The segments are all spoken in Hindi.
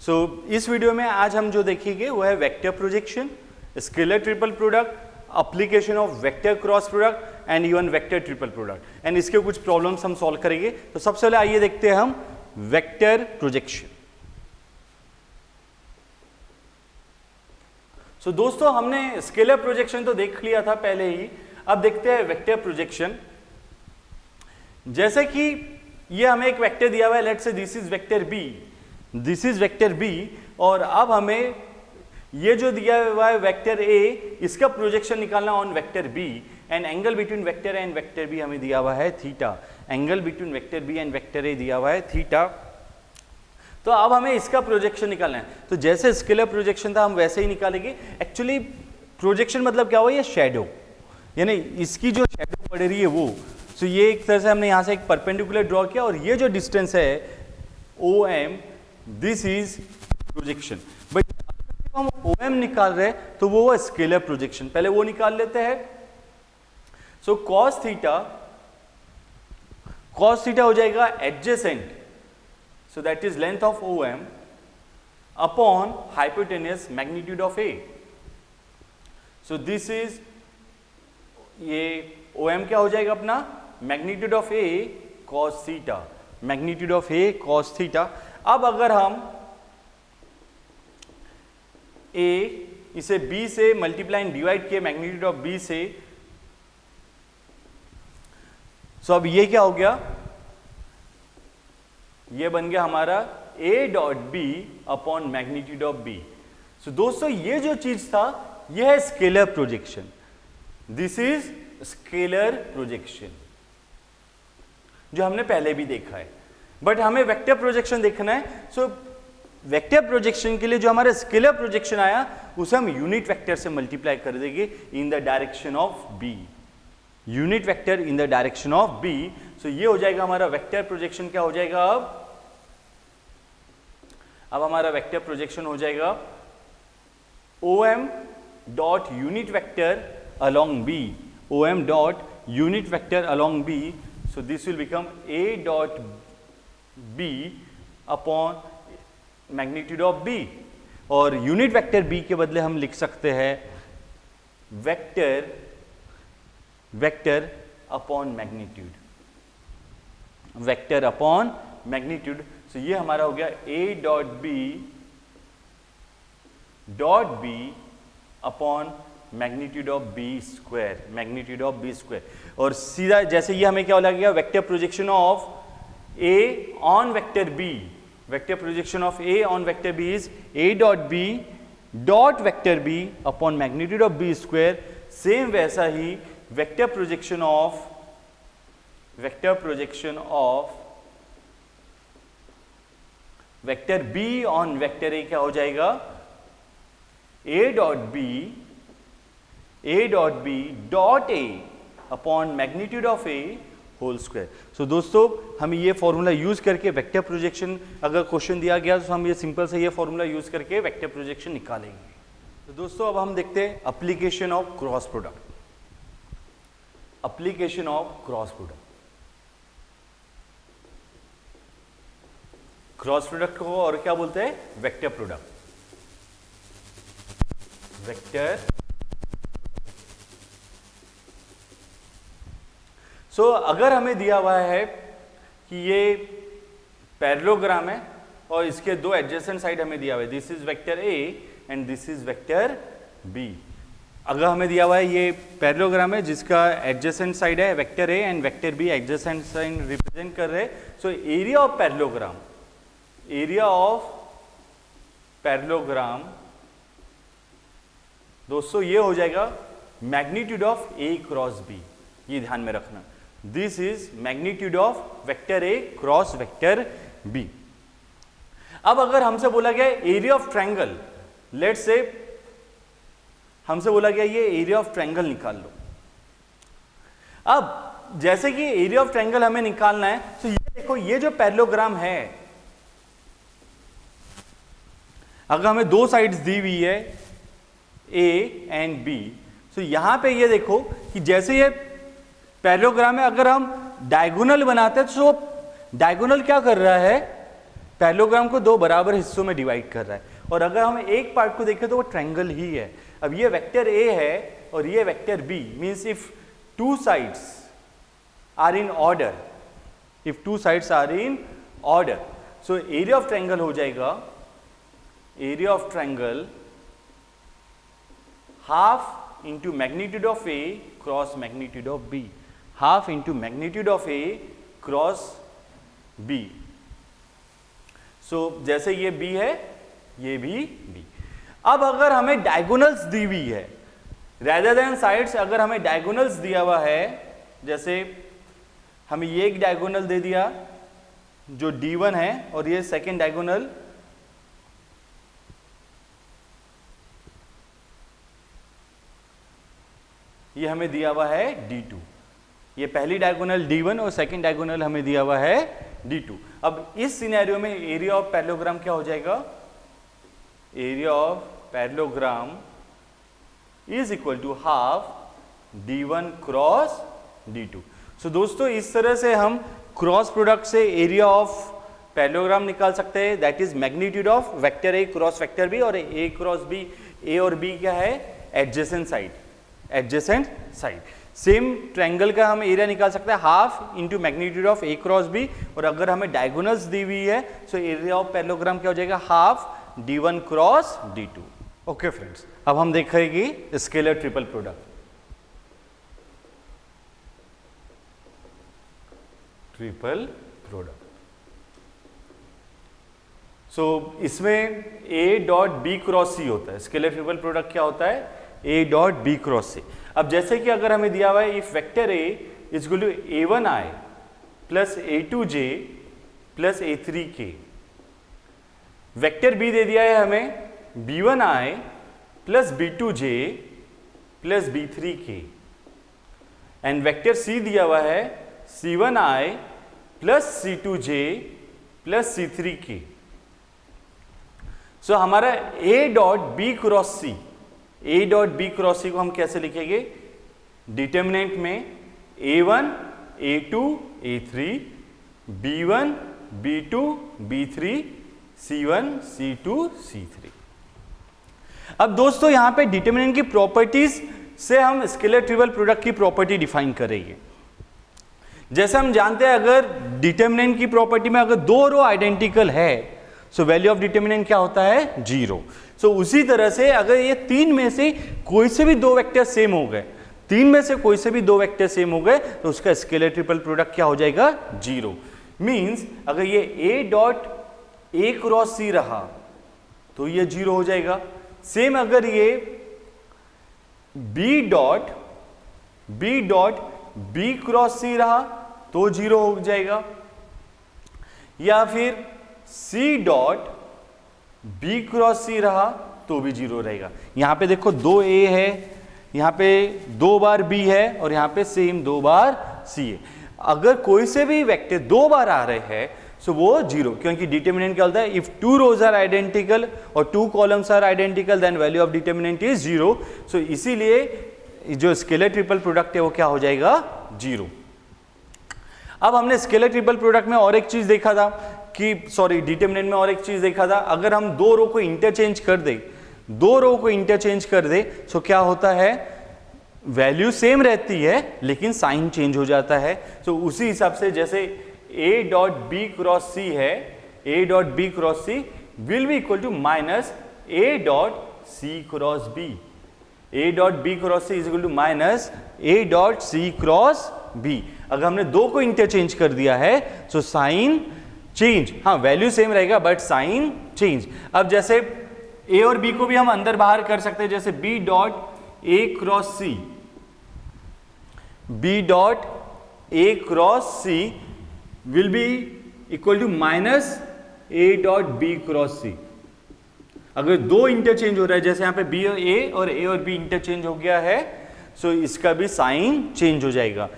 इस वीडियो में आज हम जो देखेंगे वो है vector projection, scalar triple product, application of vector cross product and even vector triple product, and इसके कुछ प्रॉब्लम्स हम सॉल्व करेंगे। तो सबसे पहले आइए देखते हैं हम वेक्टर प्रोजेक्शन। दोस्तों हमने स्केलर प्रोजेक्शन तो देख लिया था पहले ही, अब देखते हैं वेक्टर प्रोजेक्शन। जैसे कि ये हमें एक वेक्टर दिया हुआ है, let's say this is vector B, this is vector B, और अब हमें ये जो दिया हुआ है वेक्टर ए, इसका प्रोजेक्शन निकालना on vector B, and angle between vector A and vector B हमें दिया हुआ है theta. Angle between vector B and vector A दिया हुआ है थीटा। तो अब हमें इसका प्रोजेक्शन निकालना है। तो जैसे स्केलर प्रोजेक्शन था हम वैसे ही निकालेंगे। एक्चुअली प्रोजेक्शन मतलब क्या हुआ, ये शैडो, यानी इसकी जो शैडो पड़ रही है वो। तो ये एक तरह से हमने यहाँ से एक परपेंडिकुलर ड्रॉ किया, और ये जो डिस्टेंस है OM, this is projection. But हम OM निकाल रहे हैं तो वो स्केलर प्रोजेक्शन, पहले वो निकाल लेते हैं। सो cos थीटा हो जाएगा adjacent, so that is length of OM upon hypotenuse magnitude of A. So this is, ये OM क्या हो जाएगा अपना, magnitude of A cos theta, magnitude of A cos theta। अब अगर हम A इसे B से मल्टीप्लाई एंड डिवाइड किए मैग्नीट्यूड ऑफ B से, so अब ये क्या हो गया, ये बन गया हमारा A dot B upon magnitude of B। So दोस्तों ये जो चीज था यह है scalar projection, this is scalar projection जो हमने पहले भी देखा है। बट हमें वेक्टर प्रोजेक्शन देखना है। सो वेक्टर प्रोजेक्शन के लिए जो हमारा स्केलर प्रोजेक्शन आया उसे हम यूनिट वेक्टर से मल्टीप्लाई कर देंगे in the direction of B, unit vector in the direction of B। So ये हो जाएगा हमारा वेक्टर प्रोजेक्शन। क्या हो जाएगा अब हमारा वेक्टर प्रोजेक्शन हो जाएगा OM dot unit vector along B, OM dot unit vector along B। So this will become A dot B upon magnitude of B, और यूनिट वेक्टर B के बदले हम लिख सकते हैं vector upon magnitude, vector upon magnitude. So ये हमारा हो गया A dot B upon magnitude of B square, magnitude of B square. और सीधा जैसे ये हमें क्या लगेगा, vector projection of A on vector B, vector projection of A on vector B is A dot B dot vector B upon magnitude of B square. Same वैसा ही vector projection of vector B on vector A क्या हो जाएगा, A dot B dot A upon magnitude of A whole square. So दोस्तों हम ये फॉर्मूला यूज करके वेक्टर प्रोजेक्शन, अगर क्वेश्चन दिया गया तो हम ये सिंपल से ये फॉर्मूला यूज करके वेक्टर प्रोजेक्शन निकालेंगे। तो दोस्तों अब हम देखते हैं application of cross product, application of cross product. Cross product को और क्या बोलते हैं, वेक्टर प्रोडक्ट, वेक्टर। सो अगर हमें दिया हुआ है कि ये पैरेललोग्राम है और इसके दो एडजेसेंट साइड हमें दिया हुआ है, this is vector A and this is vector B। अगर हमें दिया हुआ है ये पैरेललोग्राम है जिसका एडजेसेंट साइड है vector A and vector B adjacent side represent कर रहे हैं। सो area of parallelogram, area of parallelogram दोस्तों ये हो जाएगा magnitude of A cross B, ये ध्यान में रखना, this is magnitude of vector A cross vector B। अब अगर हमसे बोला गया area of triangle, let's say हमसे बोला गया ये एरिया ऑफ ट्रायंगल निकाल लो। अब जैसे कि एरिया ऑफ ट्रायंगल हमें निकालना है, तो ये देखो ये जो पैरेललोग्राम है, अगर हमें दो साइड्स दी हुई है A एंड B, तो यहां पे ये देखो कि जैसे ये पैरेललोग्राम है, अगर हम डायगोनल बनाते हैं तो डायगोनल क्या कर रहा है, पैरेललोग्राम को दो बराबर हिस्सों में डिवाइड कर रहा है, और अगर हम एक पार्ट को देखें तो वो ट्रायंगल ही है। अब ये वेक्टर ए है और ये vector B, means if two sides are in order, if two sides are in order, so area of triangle हो जाएगा, area of triangle half into magnitude of A cross magnitude of B, half into magnitude of A cross B. So जैसे ये बी है, ये भी बी। अब अगर हमें डायगोनल्स दी हुई है, रेदर देन साइड्स, अगर हमें डायगोनल्स दिया हुआ है, जैसे हमें ये एक डायगोनल दे दिया जो D1 है, और ये सेकेंड डायगोनल ये हमें दिया हुआ है D2, ये पहली डायगोनल D1 और सेकेंड डायगोनल हमें दिया हुआ है D2। अब इस सिनेरियो में एरिया ऑफ पैरेललोग्राम क्या हो जाएगा, area of parallelogram is equal to half D1 cross D2। So दोस्तों इस तरह से हम क्रॉस प्रोडक्ट से एरिया ऑफ पैरेललोग्राम निकाल सकते हैं, that is magnitude of vector A cross vector B, और ए क्रॉस बी, ए और बी क्या है, adjacent side, adjacent side. Same triangle का हम एरिया निकाल सकते हैं half into magnitude of A cross B, और अगर हमें डायगोनल्स दी हुई है सो एरिया ऑफ पैरेललोग्राम क्या हो जाएगा, half D1 cross D2। Okay friends, अब हम देखेंगे scalar triple product. Triple product, so इसमें A dot B cross C होता है। स्केलर ट्रिपल प्रोडक्ट क्या होता है, A dot B cross C। अब जैसे कि अगर हमें दिया हुआ है if vector A is equal to A1I plus A2J plus A3K, vector B दे दिया है हमें B1I plus B2J plus B3K, and vector C दिया हुआ है C1I plus C2J plus C3K। सो हमारा A dot B cross C, A dot B cross C को हम कैसे लिखेंगे, डिटर्मिनेंट में A1 A2 A3 B1 B2 B3 C1 C2 C3। अब दोस्तों यहां पे डिटर्मिनेंट की प्रॉपर्टीज से हम स्केलर ट्रिपल प्रोडक्ट की प्रॉपर्टी डिफाइन करेंगे। जैसे हम जानते हैं अगर डिटर्मिनेंट की प्रॉपर्टी में अगर दो रो आइडेंटिकल है सो वैल्यू ऑफ डिटर्मिनेंट क्या होता है, 0। सो उसी तरह से अगर ये तीन में से कोई से भी दो वेक्टर सेम हो गए, तीन में से कोई से भी दो वेक्टर सेम हो गए तो उसका स्केलर ट्रिपल प्रोडक्ट क्या हो जाएगा, 0। मींस अगर ये A dot A cross C रहा तो ये 0 हो जाएगा। सेम अगर ये B dot B cross C रहा तो 0 हो जाएगा, या फिर C dot B cross C रहा तो भी 0 रहेगा। यहां पे देखो 2 A है, यहां पे 2 बार B है और यहां पे सेम 2 बार C है। अगर कोई से भी वेक्टर 2 बार आ रहे हैं सो वो 0, क्योंकि डिटर्मिनेंट क्या होता है, इफ 2 रोज आर आइडेंटिकल और 2 columns are identical then value of determinant is 0। So इसीलिए जो स्केलर ट्रिपल प्रोडक्ट है वो क्या हो जाएगा, 0। अब हमने स्केलर ट्रिपल प्रोडक्ट में और एक चीज देखा था कि डिटर्मिनेंट में और एक चीज देखा था, अगर हम दो रो को इंटरचेंज कर दे सो क्या होता है, वैल्यू सेम रहती है लेकिन साइन चेंज हो जाता है। तो उसी हिसाब से जैसे A dot B cross C है, A dot B cross C will be equal to minus A dot C cross B, A dot B cross C is equal to minus A dot C cross B। अगर हमने दो को इंटरचेंज कर दिया है तो साइन चेंज, हाँ वैल्यू सेम रहेगा बट साइन चेंज। अब जैसे A और B को भी हम अंदर बाहर कर सकते हैं, जैसे B dot A cross C, B dot A cross C will be equal to minus A dot B cross C। अगर दो इंटरचेंज हो रहा है, जैसे यहां पे B और A और B इंटरचेंज हो गया है सो इसका भी साइन चेंज हो जाएगा।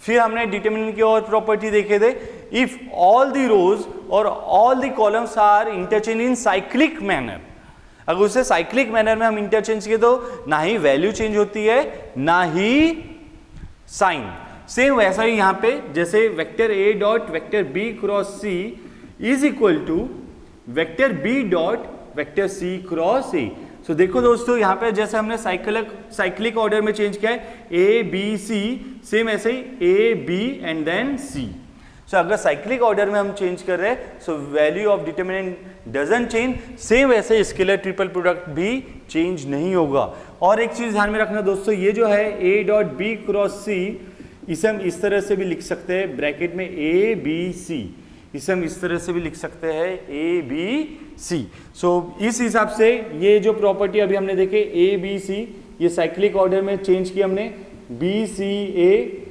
फिर हमने डिटर्मिनेंट की और प्रॉपर्टी देखे थे, इफ ऑल द रोज और all the columns are interchange in cyclic manner, अगर उसे साइक्लिक मैनर में हम इंटरचेंज किए तो ना ही वैल्यू चेंज होती है ना ही साइन। सेम वैसा ही यहां पे जैसे vector A dot vector B cross C is equal to vector B dot vector C cross A. So देखो दोस्तों यहाँ पे जैसे हमने साइक्लिक ऑर्डर में चेंज किया है ए बी सी, सेम ऐसे ही ए बी एंड देन सी। सो अगर साइक्लिक ऑर्डर में हम चेंज कर रहे हैं so value of determinant doesn't change, same वैसे स्केलर ट्रिपल प्रोडक्ट भी चेंज नहीं होगा। और एक चीज ध्यान में रखना दोस्तों, ये जो है ए डॉट बी क्रॉस सी, इसे हम इस तरह से भी लिख सकते हैं ब्रैकेट में ए बी सी, इसे हम इस तरह से भी लिख सकते हैं ए बी सी। सो इस हिसाब से ये जो प्रॉपर्टी अभी हमने देखे ए बी सी, ये साइक्लिक ऑर्डर में चेंज किया हमने बी सी ए,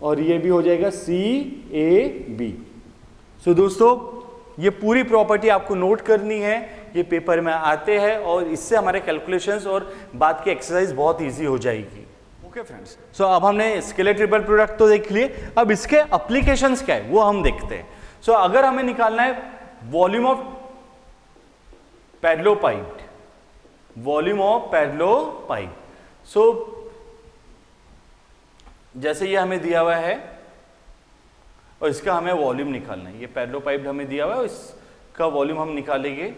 और ये भी हो जाएगा सी ए बी। सो दोस्तों ये पूरी प्रॉपर्टी आपको नोट करनी है, ये पेपर में आते हैं और इससे हमारे कैलकुलेशंस और बाद की एक्सरसाइज बहुत इजी हो जाएगी। ओके फ्रेंड्स, सो अब हमने स्केलर ट्रिपल प्रोडक्ट तो देख लिए, अब इसके एप्लीकेशंस क्या है वो हम देखते हैं। सो अगर हमें निकालना है volume of parallel pipe, volume of parallel pipe, so जैसे ये हमें दिया हुआ है और इसका हमें वॉल्यूम निकालना है, ये पैरेलल पाइप हमें दिया हुआ है, इसका वॉल्यूम हम निकालेंगे।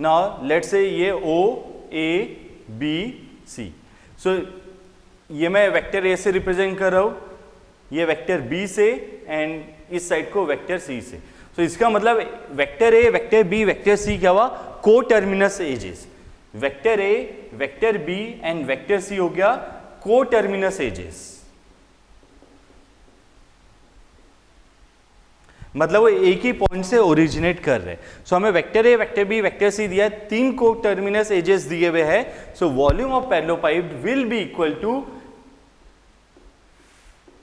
नाउ लेट्स से ये ओ ए बी सी, सो ये मैं वेक्टर ए से रिप्रेजेंट कर रहा हूं, ये वेक्टर बी से एंड इस साइड को वेक्टर सी से। तो इसका मतलब vector A, vector B, vector C क्या हुआ, को terminus edges. Vector A, vector B and vector C हो गया को टर्मिनस एजेस, मतलब वो एक ही पॉइंट से ओरिजिनेट कर रहे हैं। सो हमें vector A, vector B, vector C दिया है, तीन को टर्मिनस एजेस दिए हुए हैं। So volume of parallel pipe will be equal to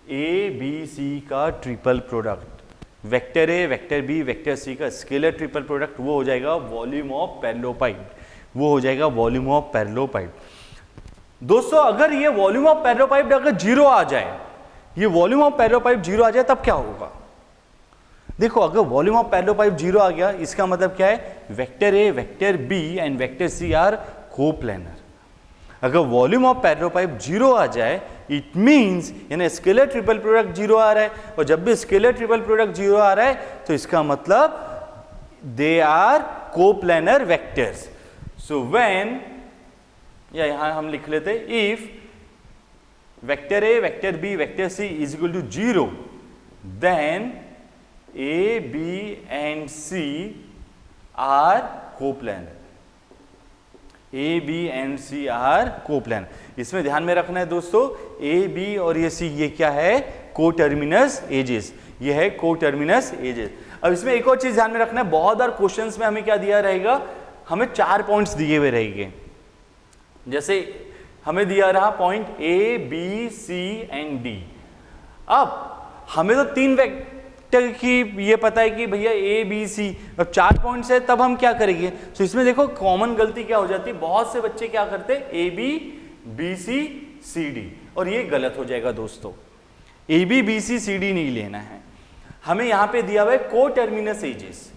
A B C का triple product, vector A, vector B, vector C का स्केलर ट्रिपल प्रोडक्ट, वो हो जाएगा वॉल्यूम ऑफ पैरेलल पाइप, वो हो जाएगा वॉल्यूम ऑफ पैरेलल पाइप। दोस्तों अगर ये वॉल्यूम ऑफ पैरेलल पाइप अगर जीरो आ जाए, ये volume of parallel pipe zero आ जाए तब क्या होगा? देखो अगर volume of parallel pipe zero आ गया इसका मतलब क्या है, vector A, vector B and vector C are coplanar. अगर volume of parallel pipe zero आ जाए इट मींस यानी स्केलर ट्रिपल प्रोडक्ट जीरो आ रहा है, और जब भी स्केलर ट्रिपल प्रोडक्ट जीरो आ रहा है तो इसका मतलब they are coplanar vectors. So when, या यहां हम लिख लेते if vector A, vector B, vector C is equal to zero, then A B and C are coplanar, A B and C are coplanar. इसमें ध्यान में रखना है दोस्तों, ए बी और ये सी ये क्या है, कोटर्मिनस एजेस, ये है कोटर्मिनस एजेस। अब इसमें एक और चीज ध्यान में रखना है, बहुत बार क्वेश्चंस में हमें क्या दिया रहेगा, हमें 4 पॉइंट्स दिए हुए रहेंगे। जैसे हमें दिया रहा point A B C and D. अब हमें तो 3 वेक्टर की ये पता है कि भैया ए बी सी, अब 4 पॉइंट्स है तब हम क्या करेंगे। तो इसमें देखो कॉमन गलती क्या हो जाती है, बहुत से बच्चे क्या करते हैं A B B C C D, और ये गलत हो जाएगा दोस्तों। A B B C C D नहीं लेना है, हमें यहां पे दिया हुआ है को टर्मिनस एजेस।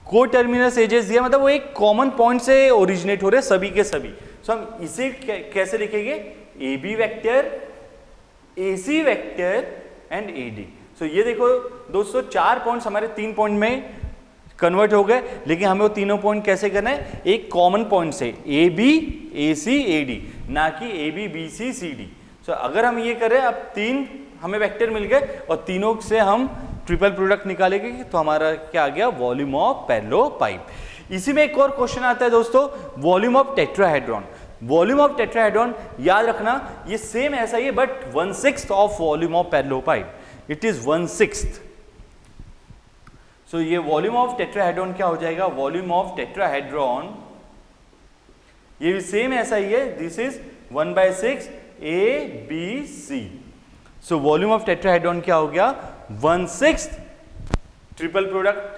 को टर्मिनस एजेस दिया मतलब वो एक कॉमन पॉइंट से ओरिजिनेट हो रहे सभी के सभी। तो हम इसे कैसे लिखेंगे, A B vector, A C vector and A D. तो ये देखो दोस्तों 4 पॉइंट्स हमारे 3 पॉइंट में कन्वर्ट हो गए, लेकिन हमें वो तीनों पॉइंट कैसे करना है, एक कॉमन पॉइंट से A B A C A D, ना कि A B B C C D. तो अगर हम ये करें, अब 3 हमें वेक्टर मिल गए और तीनों से हम ट्रिपल प्रोडक्ट निकालेंगे, तो हमारा क्या आ गया, वॉल्यूम ऑफ पैरेलल पाइप। इसी में एक और क्वेश्चन आता है दोस्तों, volume of tetrahedron. Volume of tetrahedron याद रखना ये सेम ऐसा ही है, but 1/6 of volume of parallel pipe, it is 1/6। सो ये वॉल्यूम ऑफ टेट्राहेड्रॉन क्या हो जाएगा, वॉल्यूम ऑफ टेट्राहेड्रॉन ये भी सेम ऐसा ही है, this is 1/6 A B C. So volume of tetrahedron क्या हो गया, 1/6 triple product,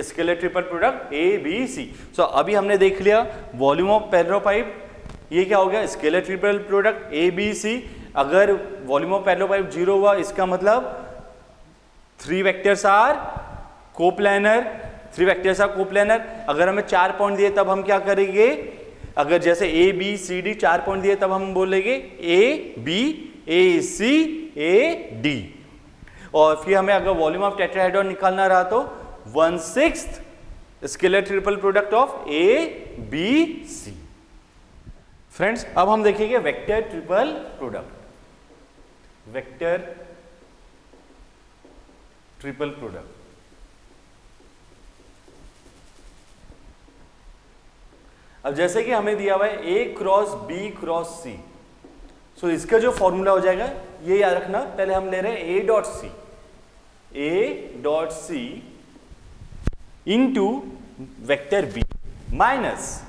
scalar triple product A B C. So अभी हमने देख लिया वॉल्यूम ऑफ पैरेलल पाइप, ये क्या हो गया, scalar triple product A B C. अगर volume of parallel pipe zero हुआ इसका मतलब 3 vectors are coplanar, 3 vectors are coplanar. अगर हमें 4 पॉइंट दिए तब हम क्या करेंगे, अगर जैसे A B C D 4 point दिए तब हम बोलेंगे A B A C A D. और फिर हमें अगर वॉल्यूम ऑफ टेट्राहेड्रॉन निकालना रहा तो 1/6 scalar triple product of A B C. Friends अब हम देखेंगे vector triple product. Vector triple product, अब जैसे कि हमें दिया हुआ है A cross B cross C, so इसका जो फॉर्मूला हो जाएगा ये याद रखना। पहले हम ले रहे हैं A dot C into vector B minus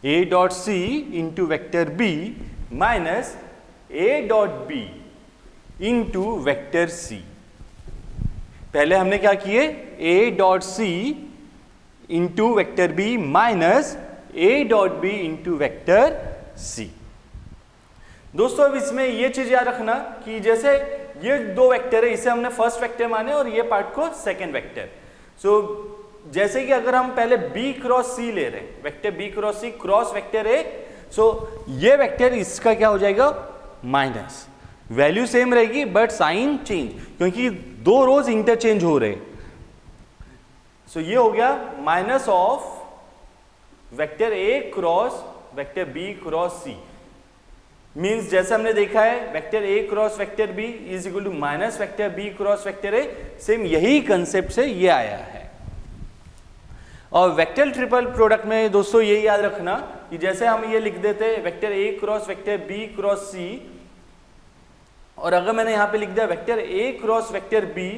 A dot C into vector B minus A dot B into vector C. पहले हमने क्या किए, A dot C into vector B minus A dot B into vector C. दोस्तों अब इसमें ये चीज याद रखना कि जैसे ये दो वेक्टर है, इसे हमने फर्स्ट वेक्टर माने और ये पार्ट को सेकंड वेक्टर। सो जैसे कि अगर हम पहले b क्रॉस सी ले रहे हैं, वेक्टर b क्रॉस सी क्रॉस वेक्टर है, सो ये वेक्टर इसका क्या हो जाएगा माइनस, वैल्यू सेम रहेगी बट साइन चेंज, क्योंकि दो रोज इंटरचेंज हो रहे। सो ये हो गया minus of vector A cross vector B cross C. Means जैसे हमने देखा है vector A cross vector B is equal to minus vector B cross vector A, same यही कंसेप्ट से ये आया है। और वेक्टर ट्रिपल प्रोडक्ट में दोस्तों ये याद रखना कि जैसे हम ये लिख देते हैं vector A cross vector B cross C, और अगर मैंने यहां पे लिख दिया vector A cross vector B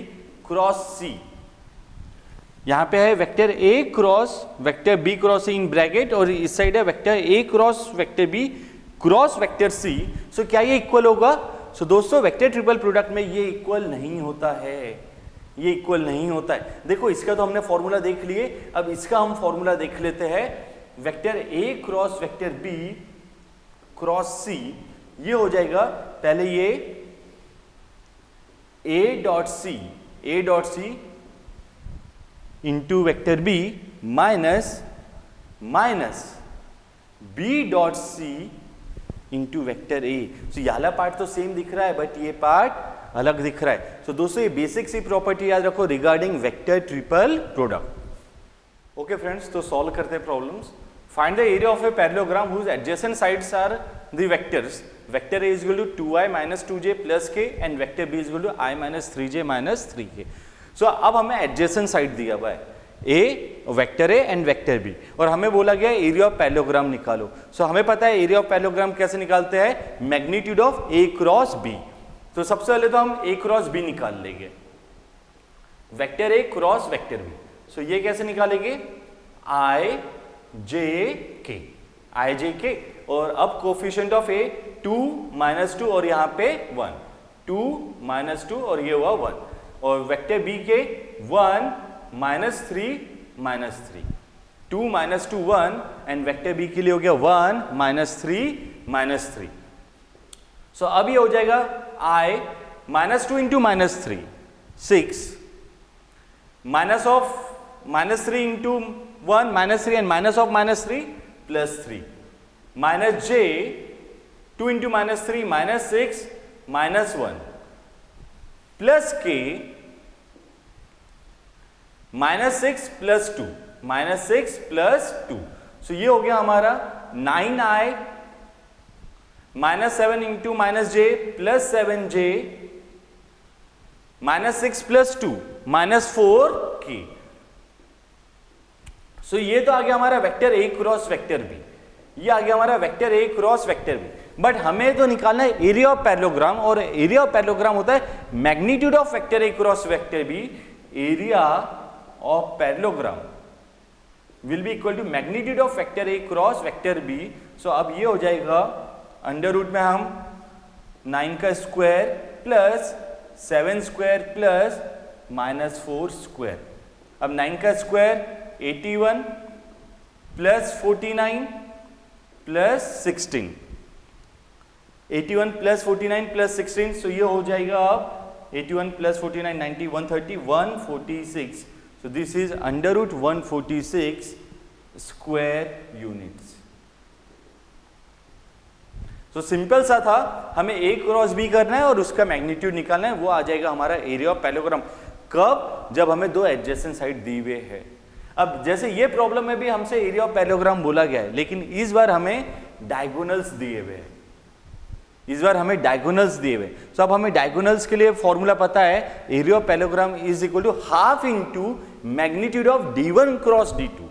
cross C, यहां पे है vector A cross vector B cross C in bracket और इस साइड है vector A cross vector B cross vector C. So क्या ये इक्वल होगा? सो दोस्तों वेक्टर ट्रिपल प्रोडक्ट में ये इक्वल नहीं होता है, ये इक्वल नहीं होता है। देखो इसका तो हमने फॉर्मूला देख लिए, अब इसका हम फॉर्मूला देख लेते हैं। Vector A cross vector B cross C, ये हो जाएगा पहले ये A dot C into vector B minus B dot C into vector A. तो ये वाला पार्ट तो सेम दिख रहा है बट ये पार्ट अलग दिख रहा है। तो दोस्तों ये बेसिक सी प्रॉपर्टी याद रखो regarding vector triple product. Okay friends, तो सॉल्व करते हैं problems. Find the area of a parallelogram whose adjacent sides are the vectors vector A is equal to 2i minus 2j plus K and vector B is equal to i minus 3j minus 3k। So अब हमें एडजेसेंट साइड दिया हुआ है A vector A and vector B, और हमें बोला गया एरिया ऑफ पैरेललोग्राम निकालो। सो हमें पता है एरिया ऑफ पैरेललोग्राम कैसे निकालते हैं, magnitude of A cross B. तो सबसे पहले तो हम ए क्रॉस बी निकाल लेंगे, vector A cross vector B. So ये कैसे निकालेंगे, आई जे के, और अब कोफिशिएंट ऑफ ए 2 माइनस 2 और यहाँ पे 1, 2 माइनस 2 और ये हुआ 1, और वेक्टर बी के 1 minus 3 minus 3, 2 minus 2 1, and vector B के लिए हो गया 1 माइनस 3 माइनस 3। सो अब ये हो जाएगा I minus 2 into minus 3 6, minus of minus 3 into 1 minus 3 and minus of minus 3 plus 3, minus J 2 into minus 3 minus 6 minus 1 plus K minus 6 plus 2 minus 6 plus 2। So ये हो गया हमारा 9i minus 7 into minus J plus 7j minus 6 plus 2 minus 4k। So ये तो आ गया हमारा vector A cross vector B, ये आ गया हमारा vector A cross vector B. But हमें तो निकालना है एरिया ऑफ पैरेललोग्राम, और एरिया ऑफ पैरेललोग्राम होता है magnitude of vector A cross vector B. Area of parallelogram will be equal to magnitude of vector A cross vector B. So अब ये हो जाएगा अंडर रूट में हम 9 का square plus 7 square plus minus 4 square. अब 9 का square 81 plus 49 plus 16, 81 plus 49 plus 16। So ये हो जाएगा अब 81 plus 49 90 130 146। So this is under root 146 square units. So simple सा था, हमें A क्रॉस B करना है और उसका मैग्नीट्यूड निकालना है, वो आ जाएगा हमारा एरिया ऑफ पैरेललोग्राम। कब? जब हमें दो एडजेसेंट साइड दी हुए है। अब जैसे ये प्रॉब्लम में भी हमसे एरिया ऑफ पैरेललोग्राम बोला गया है, लेकिन इस बार हमें डायगोनल्स दिए हुए हैं, इस बार हमें डायगोनल्स दिए हुए। तो अब हमें डायगोनल्स के लिए फॉर्मूला पता है, area of parallelogram is equal to half into magnitude of D1 cross D2,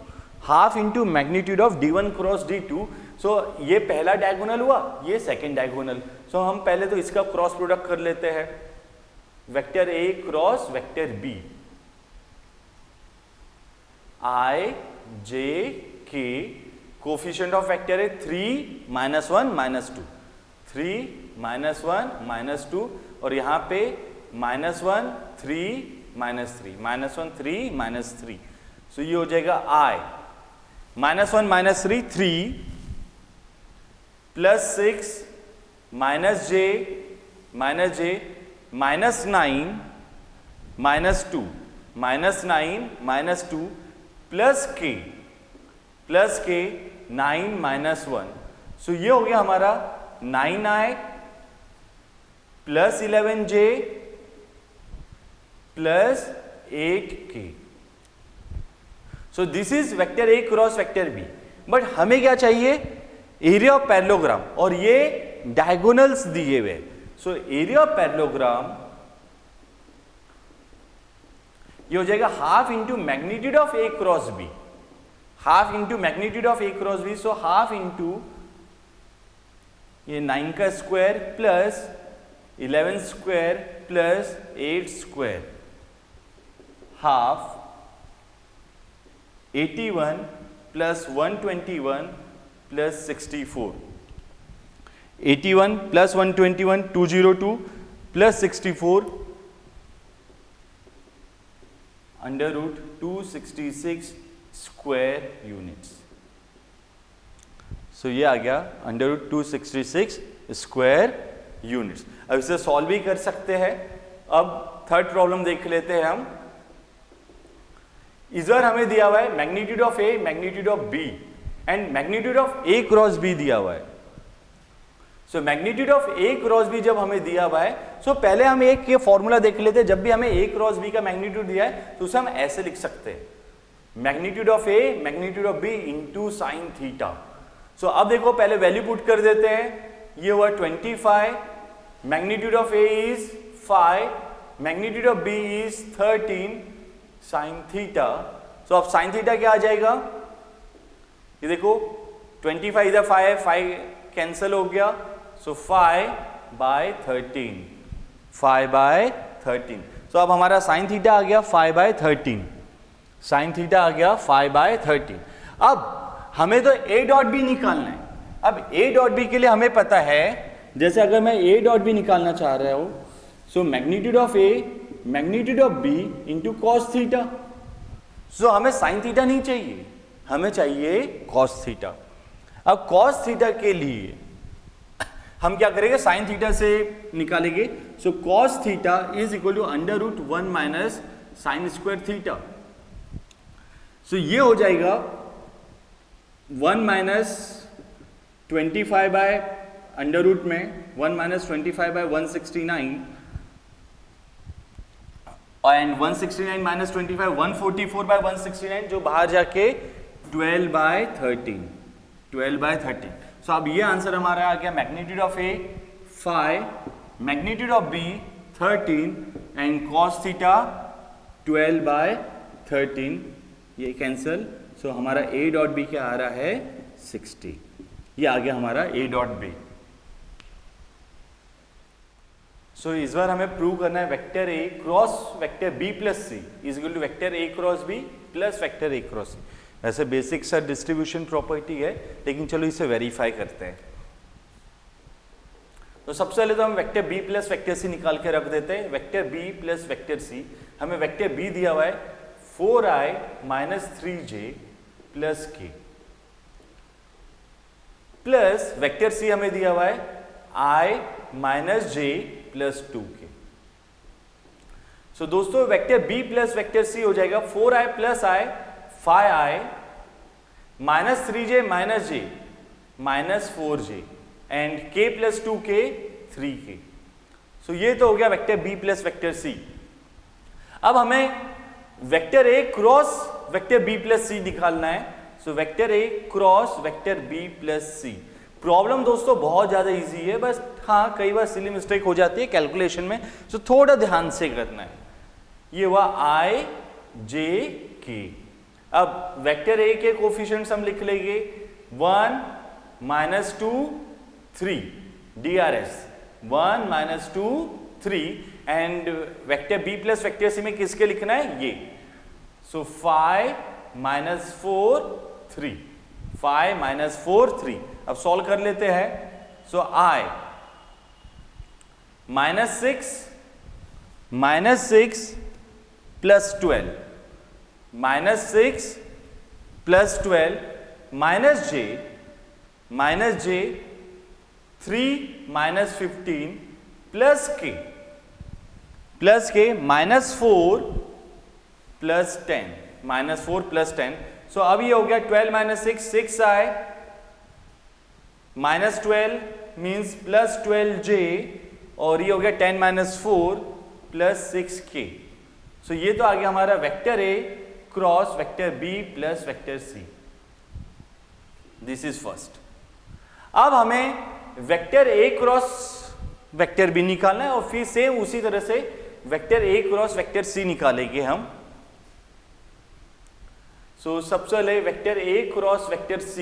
half into magnitude of D1 cross D2। So ये पहला डायगोनल हुआ, ये सेकंड डायगोनल। सो हम पहले तो इसका क्रॉस प्रोडक्ट कर लेते हैं, vector A cross vector B, I J K, coefficient of vector है 3 -1 -2, 3 -1 -2, और यहाँ पे -1 3 -3, -1 3 -3। सो ये हो जाएगा I -1 -3 3 +6 -j -9 -2 -9 -2 प्लस k 9 -1। सो ये हो गया हमारा 9i + 11j + 8k। So this is vector A cross vector B। But हमें क्या चाहिए? एरिया ऑफ पैरेललोग्राम, और ये डायगोनल्स दिए हुए। सो एरिया ऑफ पैरेललोग्राम ये हो जाएगा half into magnitude of A cross B, half into magnitude of A cross B। So half into ये 9 का square plus 11 square plus 8 square, half 81 plus 121 plus 64, 81 plus 121 202 plus 64 √266 square units. So ये आ गया √266 स्क्वायर यूनिट्स। अब इसे सॉल्व भी कर सकते हैं। अब थर्ड प्रॉब्लम देख लेते हैं हम। इधर हमें दिया हुआ है magnitude of A, magnitude of B and magnitude of A cross B दिया हुआ है। सो magnitude of A cross B जब हमें दिया हुआ है, सो पहले हम एक ये फॉर्मूला देख लेते हैं। जब भी हमें A क्रॉस B का मैग्नीट्यूड दिया है तो उसे हम ऐसे लिख सकते हैं, magnitude of A magnitude of B into sine theta. So अब देखो पहले वैल्यू पुट कर देते हैं। ये हुआ 25, magnitude of A is 5, magnitude of B is 13 sine theta. So अब साइन थीटा क्या आ जाएगा? ये देखो 25 इधर 5 कैंसिल हो गया। सो 5/13, 5/13। सो अब हमारा साइन थीटा आ गया 5/13, साइन थीटा आ गया 5/13। अब हमें तो A डॉट B निकालना है। अब A डॉट B के लिए हमें पता है, जैसे अगर मैं A डॉट B निकालना चाह रहा हूं, so magnitude of A magnitude of B into cos theta. So हमें साइन थीटा नहीं चाहिए, हमें चाहिए कॉस थीटा। अब कॉस थीटा के लिए हम क्या करेंगे? साइन थीटा से निकालेंगे। So cos theta is equal to √1 minus sine square theta. So ये हो जाएगा 1 माइनस 25 बाय अंडर रूट में 1 minus 25 by 169 and 169 minus 25 144 by 169, जो बाहर जाके 12/13, 12/13। सो अब ये आंसर हमारा आ गया magnitude of A 5, magnitude of B 13 and cos theta 12/13। ये कैंसिल। सो हमारा A डॉट B क्या आ रहा है? 60। ये आ गया हमारा A डॉट B। सो इस बार हमें प्रूव करना है vector A cross vector B plus C is equal to vector A cross B plus vector A cross C। वैसे बेसिक सा डिस्ट्रीब्यूशन प्रॉपर्टी है, लेकिन चलो इसे वेरीफाई करते हैं। तो सबसे पहले तो हम vector B plus vector C निकाल के रख देते हैं। Vector B plus vector C, हमें वेक्टर B दिया हुआ है 4i minus 3j plus k, plus vector C हमें दिया हुआ है i minus j plus 2k। सो दोस्तों vector B plus vector C हो जाएगा 4i plus i 5i minus 3j minus j minus 4j and k plus 2k 3k। सो ये तो हो गया vector b plus vector c। अब हमें vector a cross vector b plus c निकालना है। So vector a cross vector b plus c। Problem दोस्तों बहुत ज्यादा इजी है, बस हाँ कई बार सिली मिस्टेक हो जाती है कैलकुलेशन में, सो थोड़ा ध्यान से करना है। ये हुआ i j k। अब वेक्टर a के कोफिशिएंट्स हम लिख लेंगे 1 -2 3 DRS 1 -2 3 and vector b plus vector c में किसके लिखना है ये। सो 5 -4 3 5 -4 3। अब सॉल्व कर लेते हैं। सो i -6 plus 12 -6 plus 12 minus j 3 -15 plus k -4 plus 10 -4 plus 10। सो अब ये हो गया 12 -6 6 आए -12 मीन्स प्लस 12j और ये हो गया 10 -4 प्लस 6k। सो ये तो आ गया हमारा vector a cross vector b plus vector c। This is first. अब हमें vector a cross vector b निकालना है और फिर सेम उसी तरह से vector a cross vector c निकालेंगे हम। सो सबसे पहले vector a cross vector c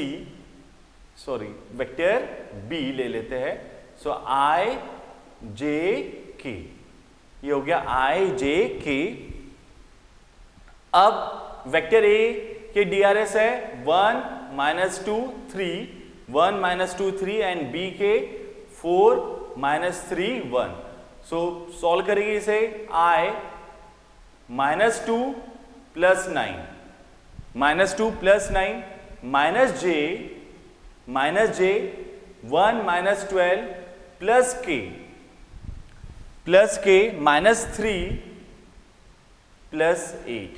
sorry vector b ले लेते हैं। सो i j k, ये हो गया i j k। अब वेक्टर a के DRS है 1 -2 3 1 -2 3 एंड b के 4 -3 1। सो सॉल्व करेंगे इसे i -2 plus 9 -2 plus 9 minus j 1 -12 plus k -3 plus 8।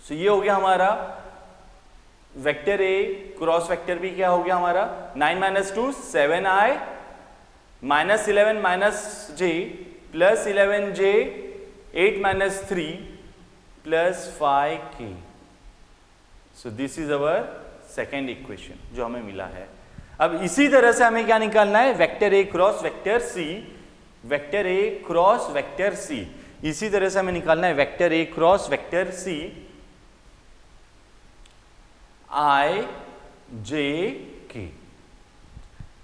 सो ये हो गया हमारा vector a cross vector b। क्या हो गया हमारा 9 -2 7i -11 j plus 11j 8 -3 plus 5k। So this is our second equation जो हमें मिला है। अब इसी तरह से हमें क्या निकालना है vector a cross vector c। Vector a cross vector c इसी तरह से हमें निकालना है vector a cross vector c i j k।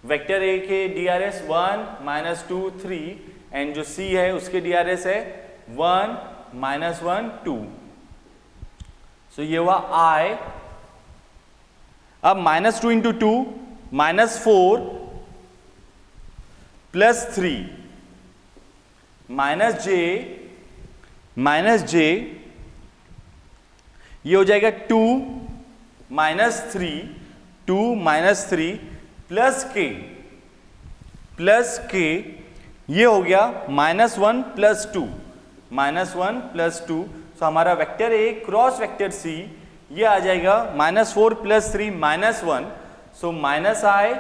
Vector a के DRS 1 -2 3 एंड जो c है उसके DRS है 1 -1 2। सो ये हुआ i। अब -2 इंटू 2 -4 प्लस 3 माइनस j ये हो जाएगा 2 -3 प्लस k ये हो गया -1 प्लस 2 सो हमारा vector a cross vector c ये आ जाएगा -4 plus 3 -1। So -i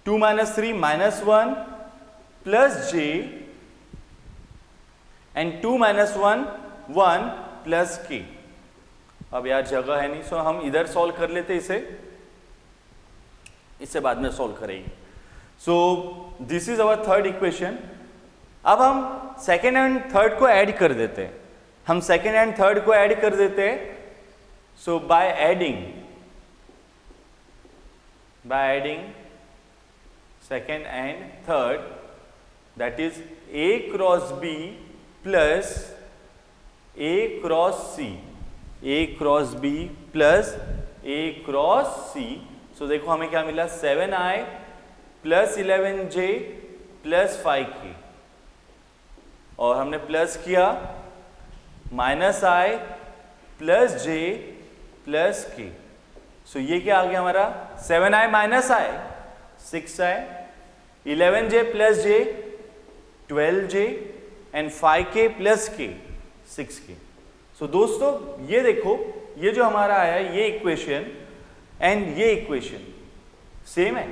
2 -3 -1 plus j and 2 -1 1 plus k। अब यार जगह है नहीं, सो हम इधर सॉल्व कर लेते इसे बाद में सॉल्व करेंगे। So this is our third equation. अब हम सेकेंड एंड थर्ड को ऐड कर देते हैं। So by adding second and third that is a cross b plus a cross c plus a cross c। So देखो हमें क्या मिला 7i plus 11j plus 5k और हमने प्लस किया -i plus j plus k। सो ये क्या आ गया हमारा 7i minus i 6i 11j plus j 12j and 5k plus k 6k। सो दोस्तों ये देखो ये जो हमारा आया ये इक्वेशन एंड ये इक्वेशन सेम है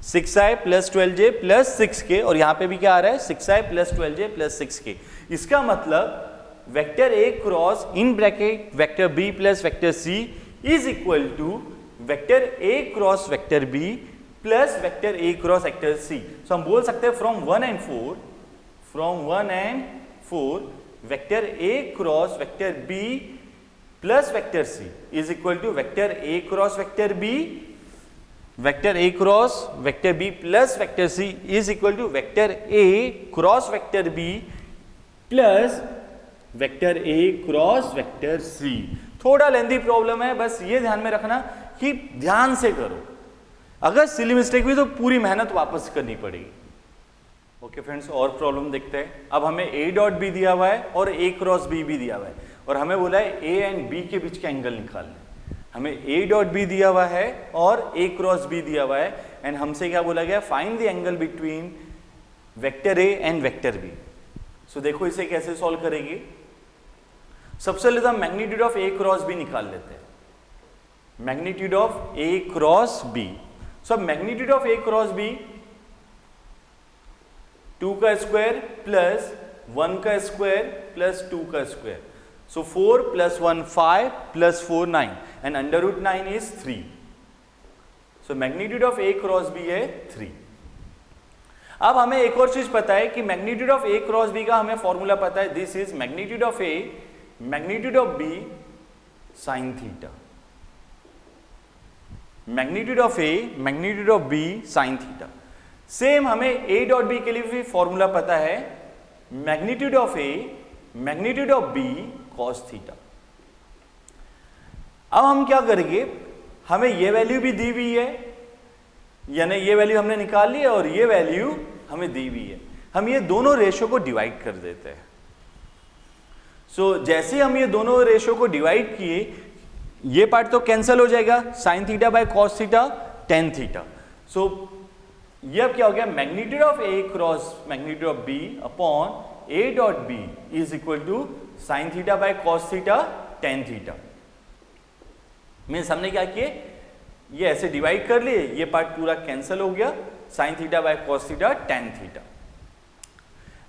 6i plus 12j plus 6k, और यहां पे भी क्या आ रहा है 6i plus 12j plus 6k। इसका मतलब vector a cross in bracket vector b plus vector c is equal to vector a cross vector b plus vector a cross vector c। So हम बोल सकते हैं from 1 and 4 vector a cross vector b plus vector c is equal to vector a cross vector b, vector a cross vector b plus vector c is equal to vector a cross vector b plus vector a cross vector c। थोड़ा लेंथी प्रॉब्लम है, बस ये ध्यान में रखना कि ध्यान से करो, अगर सिली मिस्टेक हुई तो पूरी मेहनत वापस करनी पड़ेगी। ओके फ्रेंड्स, और प्रॉब्लम देखते हैं। अब हमें a डॉट b दिया हुआ है और a क्रॉस b भी दिया हुआ है, और हमें बोला है a एंड b के बीच का एंगल निकालना है। हमें a डॉट b दिया हुआ है और a क्रॉस b दिया हुआ है, एंड हमसे क्या बोला गया, find the angle between vector a and vector b। सो देखो इसे कैसे सॉल्व करेंगे। सबसे पहले तो हम magnitude of a cross b निकाल लेते हैं, magnitude of a cross b। So magnitude of a cross b 2 का स्क्वायर प्लस 1 का स्क्वायर प्लस 2 का square, so 4 plus 1 5 plus 4 9 and under root 9 is 3। So magnitude of a cross b है 3। अब हमें एक और चीज पता है कि magnitude of a cross b का हमें फॉर्मूला पता है, this is magnitude of a magnitude of b sine theta, magnitude of a magnitude of b sine theta. Same हमें a डॉट b के लिए भी फॉर्मूला पता है, magnitude of a magnitude of b cos theta. अब हम क्या करेंगे, हमें ये वैल्यू भी दी हुई है, यानी ये वैल्यू हमने निकाल ली है और ये वैल्यू हमें दी हुई है, हम ये दोनों रेशो को डिवाइड कर देते हैं। सो जैसे हम ये दोनों रेशो को डिवाइड किए, ये पार्ट तो कैंसिल हो जाएगा, sine theta by cos theta tan theta. So ये अब क्या हो गया, magnitude of a cross magnitude of b upon a dot b is equal to sine theta by cos theta tan theta. Means हमने क्या किए, ये ऐसे डिवाइड कर लिए, ये पार्ट पूरा कैंसिल हो गया, sine theta by cos theta tan theta.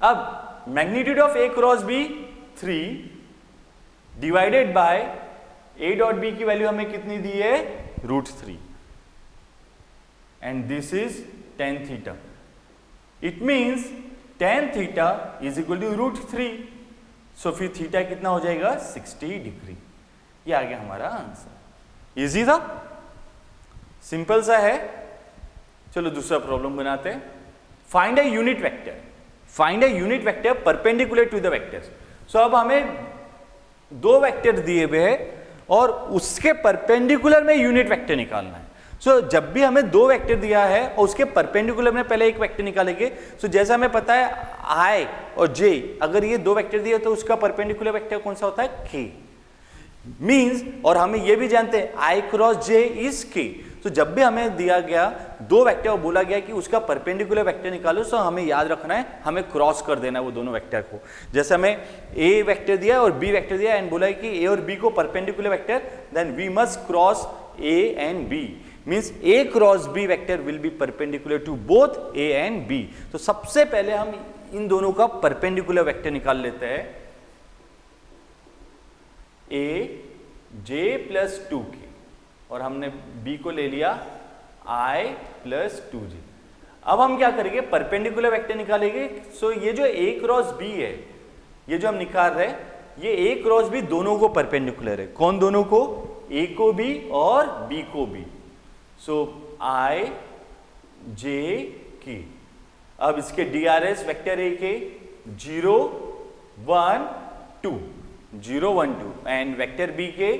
अब magnitude of a cross b 3 divided by a dot b की वैल्यू हमें कितनी दी है, √3, and this is tan theta. It means tan theta is equal to √3। So फिर थीटा कितना हो जाएगा, 60 डिग्री। ये आ गया हमारा आंसर। इजी था, सिंपल सा है। चलो दूसरा प्रॉब्लम बनाते हैं। Find a unit vector, find a unit vector perpendicular to the vectors. So अब हमें दो वेक्टर दिए हुए हैं और उसके परपेंडिकुलर में यूनिट वेक्टर निकालना है। सो जब भी हमें दो वेक्टर दिया है और उसके परपेंडिकुलर में पहले एक वेक्टर निकालेंगे। सो जैसा हमें पता है i और j, अगर ये दो वेक्टर दिए तो उसका परपेंडिकुलर वेक्टर कौन सा होता है, k मींस, और हमें ये भी जानते हैं i cross j is k। तो जब भी हमें दिया गया दो वेक्टर और बोला गया कि उसका परपेंडिकुलर वेक्टर निकालो, सो हमें याद रखना है, हमें क्रॉस कर देना है वो दोनों वेक्टर को। जैसे हमें a वेक्टर दिया और b वेक्टर दिया एंड बोला है कि a और b को perpendicular vector, then we must cross a and b, means a cross b vector will be perpendicular to both a and b। तो सबसे पहले हम इन दोनों का परपेंडिकुलर वेक्टर निकाल लेते हैं, a j प्लस 2k, और हमने b को ले लिया i प्लस 2j। अब हम क्या करेंगे, परपेंडिकुलर वेक्टर निकालेंगे। सो ये जो a क्रॉस b है, ये जो हम निकाल रहे हैं, ये a क्रॉस b दोनों को परपेंडिकुलर है। कौन दोनों को, a को b और b को b। So i j k। अब इसके DRS वेक्टर a के 0 1 2 0 1 2 एंड वेक्टर b के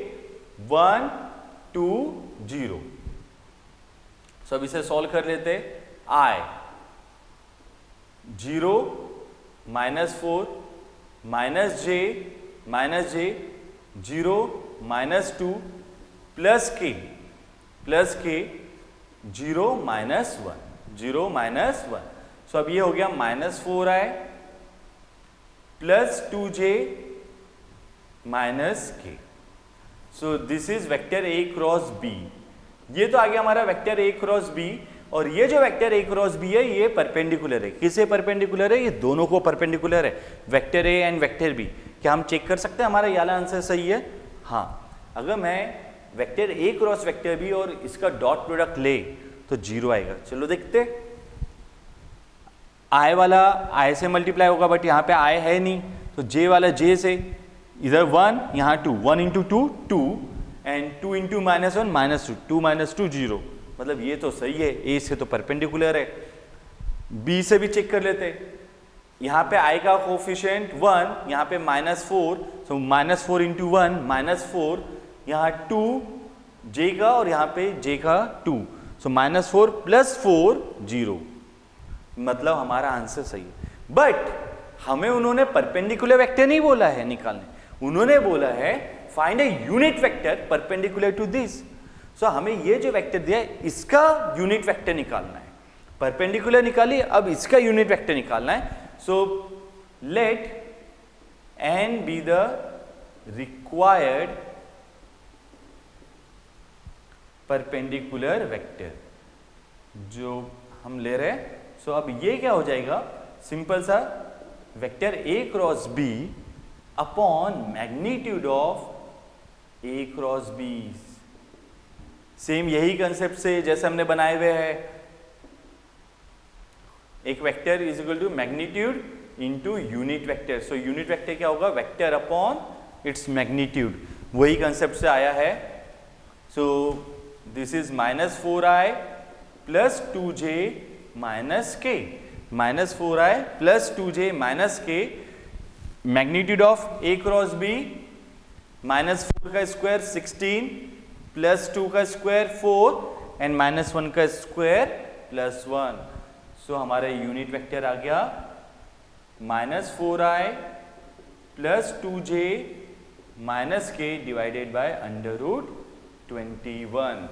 1 2 0। सब इसे सॉल्व कर लेते। i 0 -4 -j 0 -2 प्लस k 0 -1 सो अब ये हो गया -4i plus 2j minus k। So this is vector a cross b ये तो आ गया हमारा वेक्टर ए क्रॉस बी, और ये जो वेक्टर ए क्रॉस बी है ये परपेंडिकुलर है। किसे परपेंडिकुलर है? ये दोनों को परपेंडिकुलर है, vector A and vector B. क्या हम चेक कर सकते हैं हमारा ये वाला आंसर सही है? हाँ, अगर मैं vector A cross vector B और इसका डॉट प्रोडक्ट ले तो 0 आएगा। चलो देखते, आई वाला आई से मल्टीप्लाई होगा, बट यहाँ पे आई है नहीं, तो जे वाला जे से, इधर 1 यहाँ 2, 1 इंटू 2 2 एंड 2 इंटू -1 -2, 2 - 2 0, मतलब ये तो सही है, ए से तो परपेंडिकुलर है। बी से भी चेक कर लेते, यहाँ पे आई का कोफिशिएंट 1, यहाँ पे -4, सो -4 इंटू 1 -4, यहाँ 2 जे का और यहाँ पे जे का 2, सो -4 + 4 0, मतलब हमारा आंसर सही है। बट हमें उन्होंने परपेंडिकुलर वेक्टर नहीं बोला है निकालने, उन्होंने बोला है find a unit vector perpendicular to this. So हमें ये जो वेक्टर दिया है इसका यूनिट वेक्टर निकालना है। परपेंडिकुलर निकाली, अब इसका यूनिट वेक्टर निकालना है। So let n be the required perpendicular vector जो हम ले रहे हैं। सो अब ये क्या हो जाएगा, सिंपल सा vector A cross B upon magnitude of A cross B. Same यही कंसेप्ट से जैसे हमने बनाए हुए हैं, एक vector is equal to magnitude into unit vector. So unit vector क्या होगा, वेक्टर अपॉन इट्स मैग्नीट्यूड, वही कंसेप्ट से आया है। So this is -4i + 2j - k, -4i + 2j - k, magnitude of A cross B -4 का स्क्वायर 16 + 2 का स्क्वायर 4 एंड -1 का स्क्वायर +1। सो हमारा यूनिट वेक्टर आ गया -4i + 2j - k divided by √21।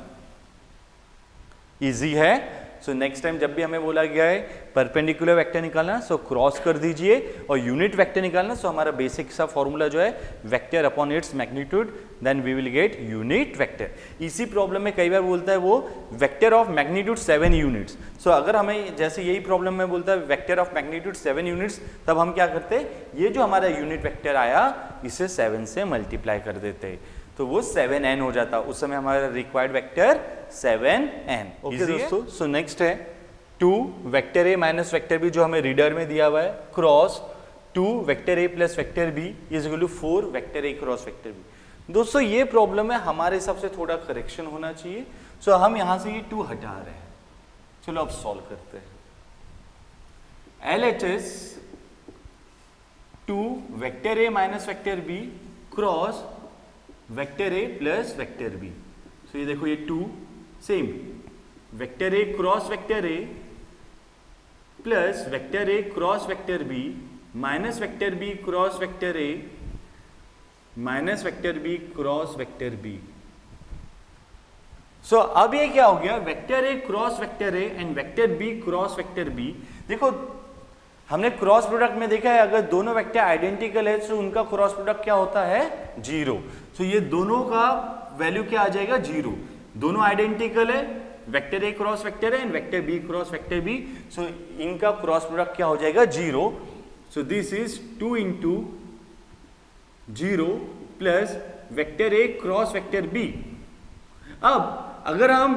Easy है। सो नेक्स्ट टाइम जब भी हमें बोला गया है परपेंडिकुलर वेक्टर निकालना, सो क्रॉस कर दीजिए, और यूनिट वेक्टर निकालना, सो हमारा बेसिक सा फॉर्मूला जो है vector upon its magnitude, then we will get unit vector. इसी प्रॉब्लम में कई बार बोलता है वो vector of magnitude 7 units. So अगर हमें जैसे यही प्रॉब्लम में बोलता है वेक्टर ऑफ मैग्नीट्यूड 7 यूनिट्स, तब हम क्या करते हैं, ये जो हमारा यूनिट वेक्टर आया इसे 7 से मल्टीप्लाई कर देते, तो वो 7n हो जाता। उस समय हमारा रिक्वायर्ड वेक्टर 7n। ओके दोस्तों, सो नेक्स्ट है 2 vector a minus vector b जो हमें रीडर में दिया हुआ है, cross 2 vector a + vector b is equal to 4 vector a cross vector b। दोस्तों ये प्रॉब्लम है, हमारे हिसाब से थोड़ा करेक्शन होना चाहिए। सो हम यहां से ये 2 हटा रहे हैं। चलो अब सॉल्व करते हैं। LHS 2 vector a minus vector b cross vector a + vector b। So ये देखो ये 2 same vector a cross vector a plus vector a cross vector b minus vector b cross vector a minus vector b cross vector b। सो अब ये क्या हो गया, vector a cross vector a and vector b cross vector b। देखो हमने क्रॉस प्रोडक्ट में देखा है अगर दोनों वेक्टर आइडेंटिकल है तो उनका क्रॉस प्रोडक्ट क्या होता है, 0। सो ये दोनों का वैल्यू क्या आ जाएगा, 0। दोनों आइडेंटिकल है, वेक्टर a क्रॉस वेक्टर है and vector b cross vector b। सो इनका क्रॉस प्रोडक्ट क्या हो जाएगा, 0। So this is 2 into 0 plus vector a cross vector b। अब अगर हम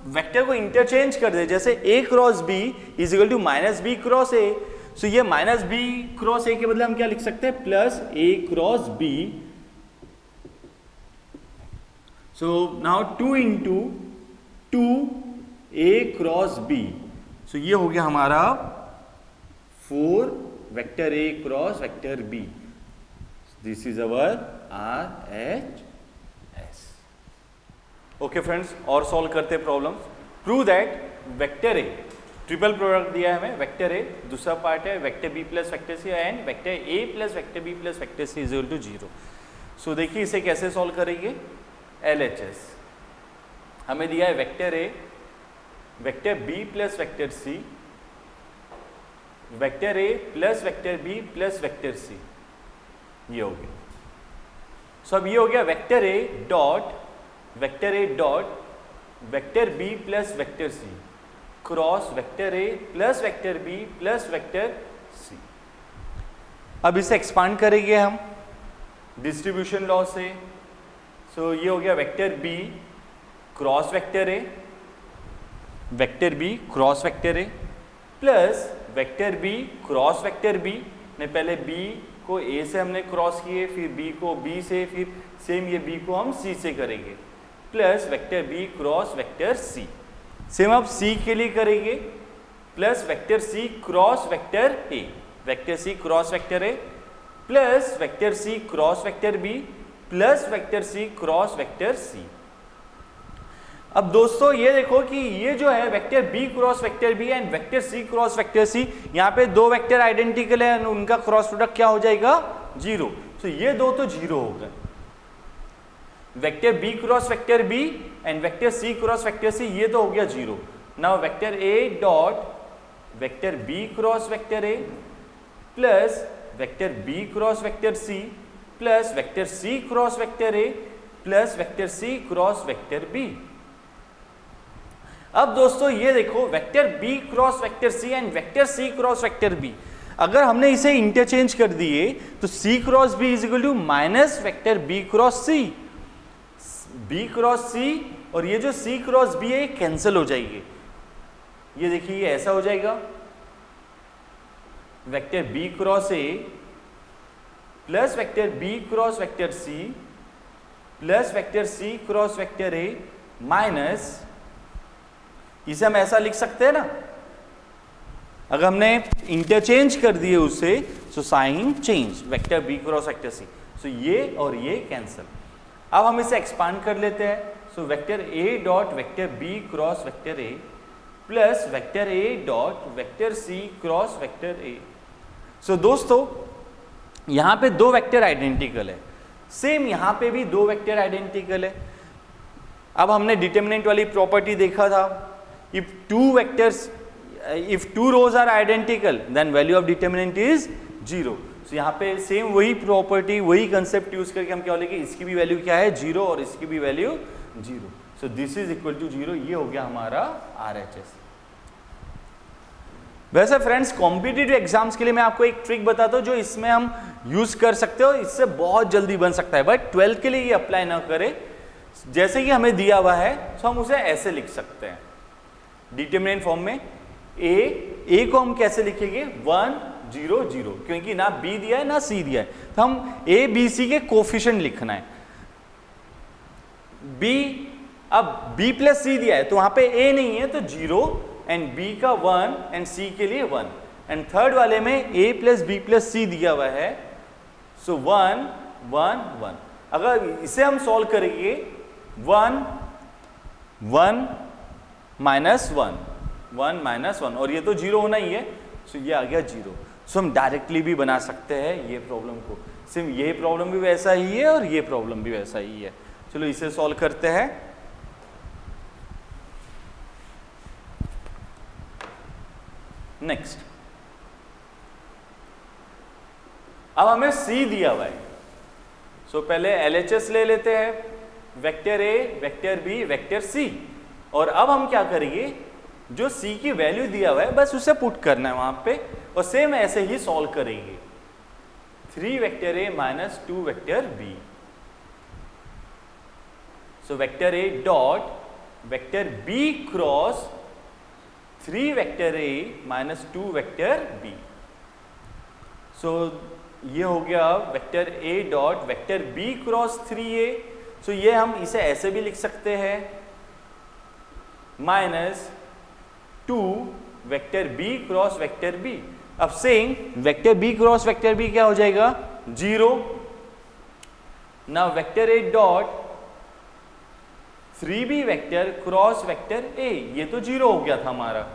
वेक्टर को इंटरचेंज कर दे, जैसे a cross b is equal to -b cross a, so ये -b क्रॉस a के बदले हम क्या लिख सकते हैं, plus a cross b। So now 2 into 2 a cross b। So ये हो गया हमारा 4 vector a cross vector b। This is our RHS। Okay friends, और सॉल्व करते problem. Prove that vector a, triple product दिया है हमें, वेक्टर a, दूसरा पार्ट है vector b plus vector c and vector a plus vector b plus vector c is equal to 0। सो देखिए इसे कैसे सॉल्व करेंगे। LHS हमें दिया है vector a, vector b plus vector c, vector a plus vector b plus vector c, ये हो गया। सो अब ये हो गया vector a dot vector B plus vector C cross vector A plus vector B plus vector C. अब इसे एक्सपांड करेंगे हम डिस्ट्रीब्यूशन लॉ से। सो ये हो गया vector B cross vector A, vector B cross vector A plus vector B cross vector B. ने पहले बी को ए से हमने क्रॉस किए, फिर बी को बी से, फिर सेम ये बी को हम सी से करेंगे, plus vector B cross vector C. Same अब सी के लिए करेंगे, plus vector C cross vector A, vector C cross vector A plus vector C cross vector B plus vector C cross vector C. अब दोस्तों ये देखो कि ये जो है vector B cross vector B and vector C cross vector C, यहाँ पे दो वेक्टर आइडेंटिकल है, उनका क्रॉस प्रोडक्ट क्या हो जाएगा? जीरो। तो ये दो तो जीरो हो गए। Vector B cross vector B and vector C cross vector C, ये तो हो गया zero. Now vector A dot vector B cross vector A plus vector B cross vector C plus vector C cross vector A plus vector C cross vector B. अब दोस्तों ये देखो vector B cross vector C and vector C cross vector B, अगर हमने इसे इंटरचेंज कर दिए तो सी cross B is equal to minus vector B cross C, B cross C, और ये जो सी क्रॉस बी है कैंसिल हो जाएगी। ये देखिए ये ऐसा हो जाएगा, vector B cross A plus vector B cross vector C plus vector C cross vector A minus, इसे हम ऐसा लिख सकते हैं ना, अगर हमने इंटरचेंज कर दिए उससे, so sign change vector B cross vector C, so ये और ये कैंसिल। अब हम इसे एक्सपांड कर लेते हैं। So vector A dot vector B cross vector A plus vector A dot vector C cross vector A. So दोस्तों यहां पे दो वेक्टर आइडेंटिकल है, सेम यहां पे भी दो वेक्टर आइडेंटिकल है। अब हमने डिटरमिनेंट वाली प्रॉपर्टी देखा था, if two rows are identical then value of determinant is 0। so यहाँ पे सेम वही प्रॉपर्टी वही कंसेप्ट यूज करके हम क्या बोलेंगे, इसकी भी वैल्यू क्या है 0 और इसकी भी value 0। So this is equal to 0। ये हो गया हमारा RHS। वैसे फ्रेंड्स कॉम्पिटिटिव एग्जाम्स के लिए मैं आपको एक ट्रिक बताता हूँ जो इसमें हम यूज कर सकते हो, इससे बहुत जल्दी बन सकता है, बट 12 के लिए ये अप्लाई ना करें। जैसे कि हमें दिया हुआ है तो हम उसे ऐसे लिख सकते हैं डिटरमिनेंट फॉर्म में। ए को हम कैसे लिखेंगे 1 0 0, क्योंकि ना बी दिया है ना सी दिया है, तो हम ए बी सी के कोफिशिएंट लिखना है। बी, अब बी प्लस सी दिया है तो वहां पे ए नहीं है तो 0 एंड बी का 1 एंड सी के लिए 1, एंड थर्ड वाले में ए प्लस बी प्लस सी दिया हुआ है, सो 1 1 1। अगर इसे हम सॉल्व करेंगे 1 1 माइनस 1 1 माइनस 1, और ये तो 0 होना ही है, सो ये आ गया 0। सो हम डायरेक्टली भी बना सकते हैं ये प्रॉब्लम को, सिर्फ ये प्रॉब्लम भी वैसा ही है और ये प्रॉब्लम भी वैसा ही है। चलो इसे सॉल्व करते हैं। नेक्स्ट, अब हमें C दिया हुआ है, सो पहले LHS ले लेते हैं, vector A vector B vector C, और अब हम क्या करेंगे, जो C की वैल्यू दिया हुआ है बस उसे पुट करना है वहां पे, और सेम ऐसे ही सॉल्व करेंगे। 3 vector A minus 2 vector B, so vector A dot vector B cross 3 vector A minus 2 vector B। So ये हो गया vector A dot vector B cross 3A। सो ये हम इसे ऐसे भी लिख सकते हैं minus 2 vector B cross vector B। अब same vector B cross vector B क्या हो जाएगा 0। Now vector A dot 3B vector cross vector A, ये तो 0 हो गया था हमारा।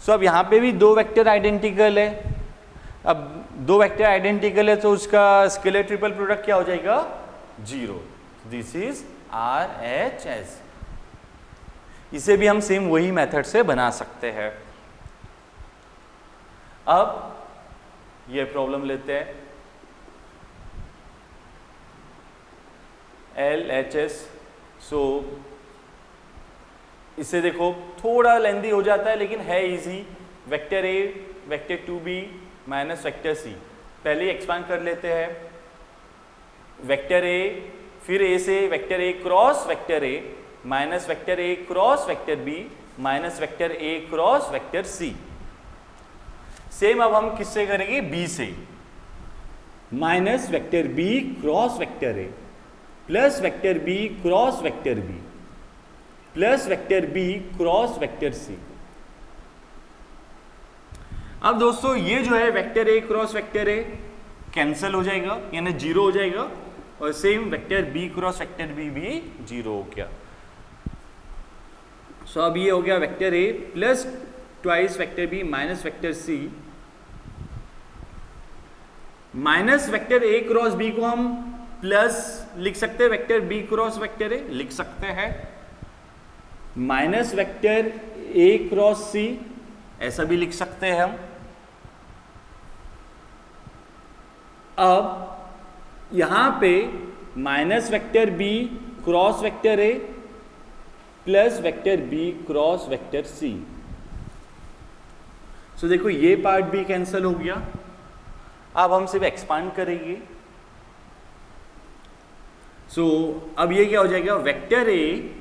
सो अब यहाँ पे भी दो वेक्टर आइडेंटिकल है, अब दो वेक्टर आइडेंटिकल है तो उसका स्केलर ट्रिपल प्रोडक्ट क्या हो जाएगा 0। This is RHS। इसे भी हम सेम वही मेथड से बना सकते हैं। अब ये प्रॉब्लम लेते हैं, LHS। सो इसे देखो थोड़ा लेंदी हो जाता है लेकिन है easy. Vector A, vector 2b minus vector C, पहले एक्सपांड कर लेते हैं। वेक्टर ए, फिर ए से vector A cross vector A minus vector A cross vector B minus vector A cross vector C. Same अब हम किससे करेंगे? बी से, minus vector B cross vector A plus vector B cross vector B plus vector B cross vector C. अब दोस्तों ये जो है vector A cross vector A cancel हो जाएगा, यानी जीरो हो जाएगा, और same vector B cross vector B भी जीरो हो गया। सो अब ये हो गया vector A plus twice vector B minus vector C, minus vector A cross B को हम प्लस लिख सकते हैं vector B cross vector A, लिख सकते हैं minus vector A cross C, ऐसा भी लिख सकते हैं हम। अब यहां पे minus vector B cross vector A plus vector B cross vector C. So देखो ये पार्ट भी कैंसिल हो गया। अब हम सिर्फ एक्सपांड करेंगे। सो अब ये क्या हो जाएगा? वेक्टर ए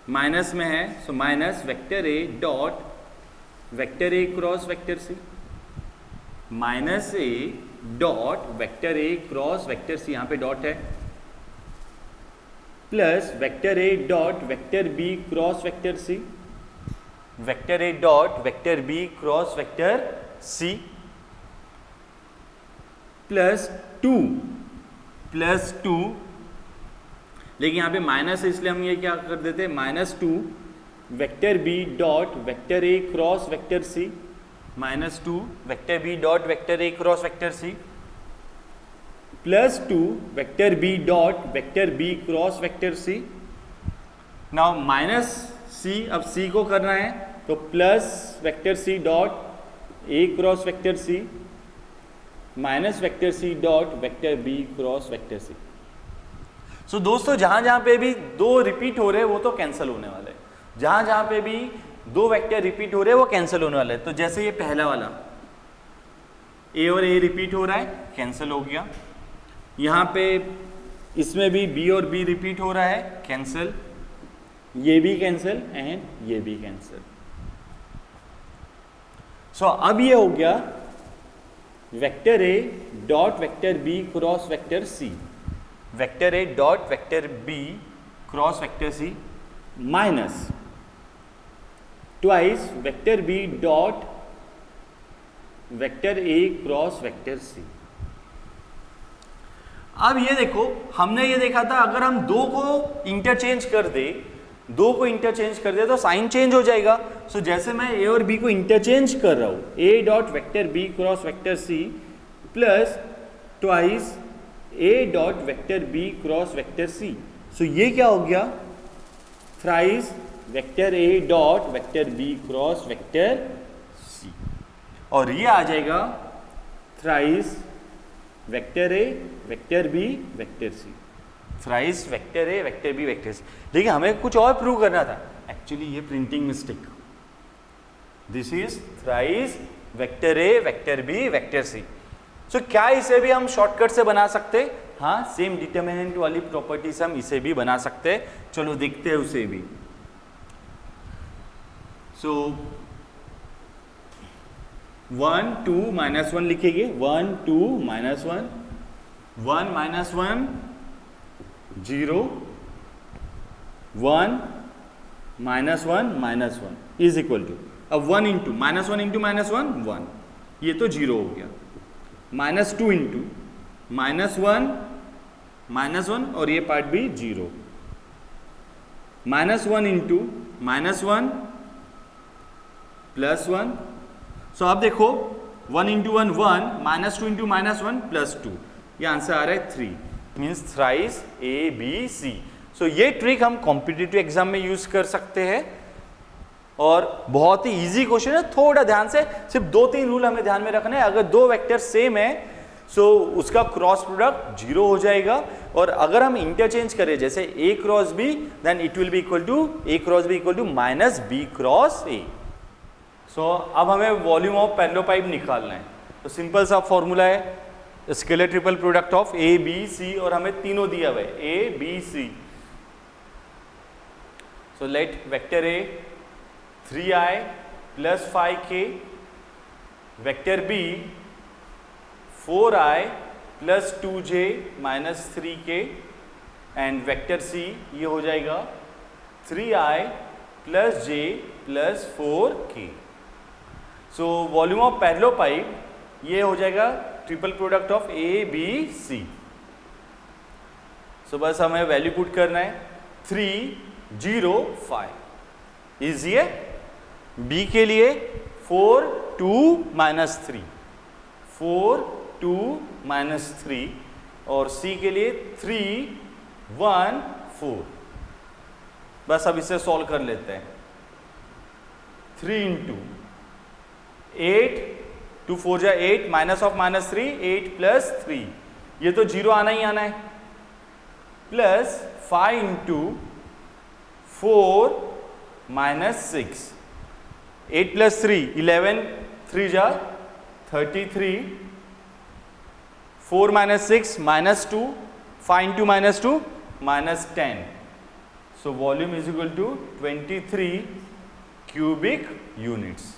माइनस में है, so minus vector A dot vector A cross vector C, minus A dot vector A cross vector C, यहां पे डॉट है, plus vector A dot vector B cross vector C, vector A dot vector B cross vector C, plus two, लेकिन यहाँ पे माइनस है इसलिए हम ये क्या कर देते हैं? Minus two vector B dot vector A cross vector C, minus two vector B dot vector A cross vector C, plus two vector B dot vector B cross vector C. Now minus C, अब सी को करना है तो plus vector C dot A cross vector C minus vector C dot vector B cross vector C. So दोस्तों जहां जहां पे भी दो रिपीट हो रहे हैं वो तो कैंसिल होने वाले हैं, जहां जहां पे भी दो वेक्टर रिपीट हो रहे हैं वो कैंसिल होने वाले हैं। तो जैसे ये पहला वाला ए और ए रिपीट हो रहा है, कैंसिल हो गया। यहां पे इसमें भी बी और बी रिपीट हो रहा है, कैंसिल, ये भी कैंसिल एंड ये भी कैंसिल। सो अब ये हो गया vector A dot vector B cross vector C, vector A dot vector B cross vector C minus twice vector B dot vector A cross vector C. अब ये देखो, हमने ये देखा था अगर हम दो को इंटरचेंज कर दे तो साइन चेंज हो जाएगा। सो जैसे मैं ए और बी को इंटरचेंज कर रहा हूं, A dot vector B cross vector C plus twice A dot vector B cross vector C. So ये क्या हो गया? Thrice vector A dot vector B cross vector C, और ये आ जाएगा thrice vector A vector B vector C, thrice vector A vector B vector C. देखिए हमें कुछ और प्रूव करना था, एक्चुअली ये printing mistake, this is thrice vector A vector B vector C. So क्या इसे भी हम शॉर्टकट से बना सकते? हाँ, सेम डिटर्मिनेंट वाली प्रॉपर्टीज हम इसे भी बना सकते हैं। चलो देखते हैं उसे भी। सो 1 2 -1 लिखेंगे, 1 2 -1 1 -1 0 1 -1 -1 इज इक्वल टू, अब 1 इंटू -1 इंटू -1 1, ये तो 0 हो गया, -2 इंटू -1 और ये पार्ट भी 0, -1 इंटू -1 +1। सो अब देखो 1 इंटू 1 1, -2 इंटू -1 +2, ये आंसर आ रहा है 3, means thrice A B C. So ये ट्रिक हम कॉम्पिटिटिव एग्जाम में यूज कर सकते हैं और बहुत ही इजी क्वेश्चन है। थोड़ा ध्यान से, सिर्फ 2-3 रूल हमें ध्यान में रखने हैं। अगर दो वेक्टर सेम है सो उसका क्रॉस प्रोडक्ट 0 हो जाएगा। और अगर हम इंटरचेंज करें जैसे A cross B, then it will be equal to A cross B equal to minus B cross A। So अब हमें वॉल्यूम ऑफ पैरेलल पाइप निकालना है। तो सिंपल सा फॉर्मूला है scalar triple product of A B C, और हमें तीनों दिया हुआ है A B C। So let vector A 3i plus 5k, vector B 4i plus 2j minus 3k, and vector C ये हो जाएगा 3i plus j plus 4k। So volume of parallel pipe ये हो जाएगा triple product of A B C। सो बस हमें वैल्यू पुट करना है 305। इजी है। B के लिए 4 2 माइनस 3, 4 2 माइनस 3, और C के लिए 3 1 4। बस अब इसे सॉल्व कर लेते हैं। 3 इंटू 8, 2 4 जा 8, माइनस ऑफ माइनस 3, 8 प्लस 3, ये तो 0 आना ही आना है, प्लस 5 इंटू 4 माइनस 6, 8 प्लस 3 11, 3 जा 33, 4 माइनस 6 माइनस 2, 5 into minus 2 minus 10। So volume is equal to 23 cubic units.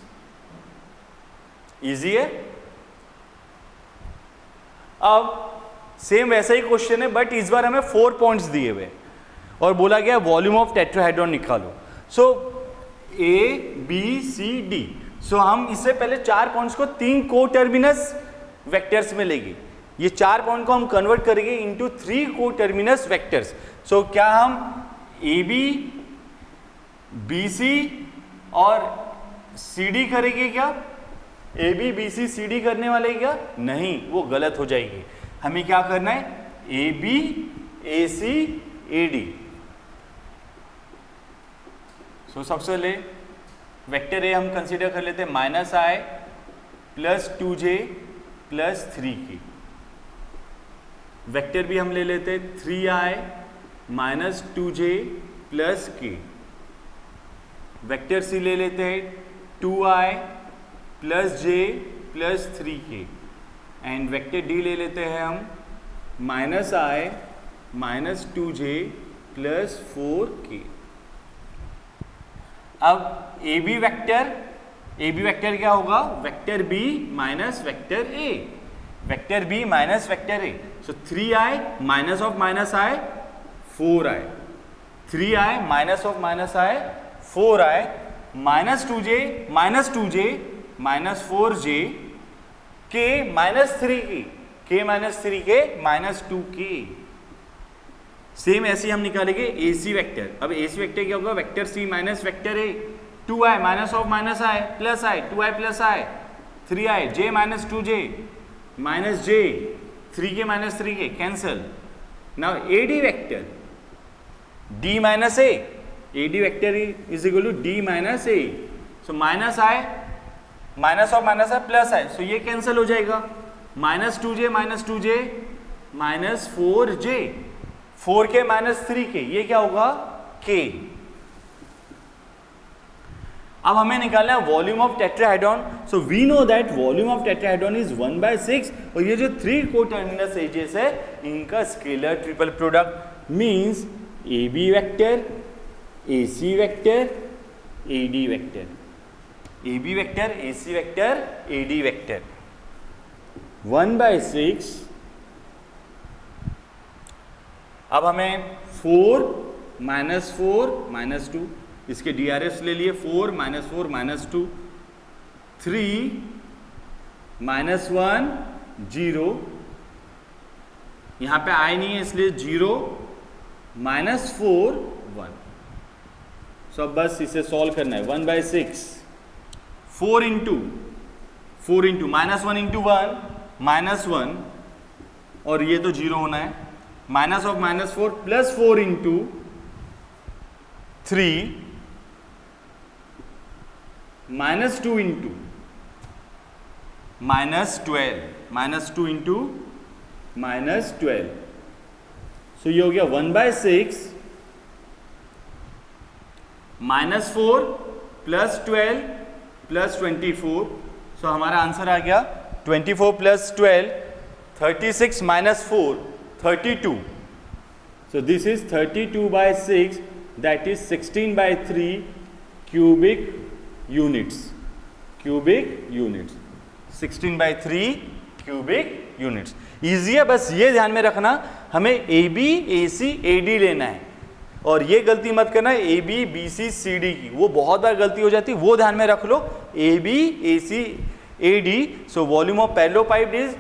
Easy है। अब सेम वैसा ही क्वेश्चन है, बट इस बार हमें 4 पॉइंट्स दिए हुए और बोला गया वॉल्यूम ऑफ टेट्राहेड्रॉन निकालो। सो A B C D, सो हम इससे पहले 4 पॉइंट्स को 3 को टर्मिनस वेक्टर्स में लेंगे। ये 4 पॉइंट को हम कन्वर्ट करेंगे इनटू 3 को टर्मिनस वेक्टर्स। सो क्या हम AB BC और CD करेंगे क्या? AB BC CD करने वाले क्या? नहीं, वो गलत हो जाएगी। हमें क्या करना है? AB AC AD। सो सबसे पहले वेक्टर A हम कंसीडर कर लेते हैं minus I plus 2j plus 3k। Vector B हम ले लेते हैं 3i minus 2j plus k। Vector C ले लेते हैं 2i plus j plus 3k, and vector D ले लेते हैं हम minus I minus 2j plus 4k। अब AB वेक्टर क्या होगा? Vector B minus vector A, vector B minus vector A। So 3i minus of minus I 4i, 3i minus of minus I 4i, minus 2j minus 4j, k minus 3k, k minus 3k minus 2k। Same ऐसे हम निकालेंगे AC वेक्टर। अब AC वेक्टर क्या होगा? Vector C minus vector A, 2i minus of minus I plus I, 2i plus I, 3i, j minus 2j minus j, 3k minus 3k cancel. Now AD vector D minus A, AD vector is equal to D minus A। So minus I minus of minus I plus I, so ये कैंसिल हो जाएगा। Minus 2j minus 4j, 4k minus 3k, ये क्या होगा? k। अब हमें निकालना है volume of tetrahedron. So we know that volume of tetrahedron is 1/6, और ये जो 3 कोटर्मिनस एजेस है इनका scalar triple product means AB vector, AC vector, AD vector, AB vector, AC vector, AD vector. 1/6। अब हमें 4 माइनस 2, इसके DRS ले लिए, 4 माइनस 2, 3 माइनस 1 0, यहाँ पे I नहीं है इसलिए 0 माइनस 4 1। सो अब बस इसे सॉल्व करना है। 1/6, 4 इंटू माइनस 1 इंटू 1 माइनस 1, और ये तो 0 होना है, minus of minus 4 plus 4 into 3 minus 2 into -12, -2 into -12, सो ये हो गया 1/6 -4 + 12 + 24, सो हमारा आंसर आ गया 24 + 12, 36 - 4 32, so this is 32/6, that is 16/3 cubic units, 16/3 cubic units. Easy है, बस ये ध्यान में रखना हमें AB AC AD लेना है, और ये गलती मत करना AB BC CD की, वो बहुत बार गलती हो जाती है, वो ध्यान में रख लो. AB AC AD, so volume of parallelepiped is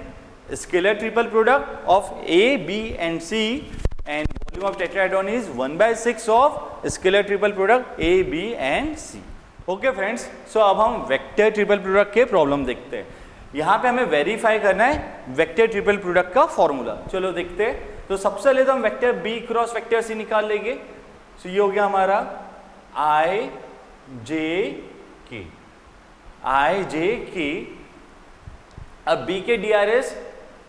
scalar triple product of A, B and C, and volume of tetrahedron is 1/6 of scalar triple product A, B and C. Okay friends, so अब हम वेक्टर ट्रिपल प्रोडक्ट के प्रॉब्लम देखते हैं. यहाँ पे हमें वेरीफाई करना है वेक्टर ट्रिपल प्रोडक्ट का फॉर्मूला. चलो देखते हैं. तो सबसे पहले तो हम vector B cross vector C निकाल लेंगे. सो ये हो गया हमारा I J K. अब B के DRS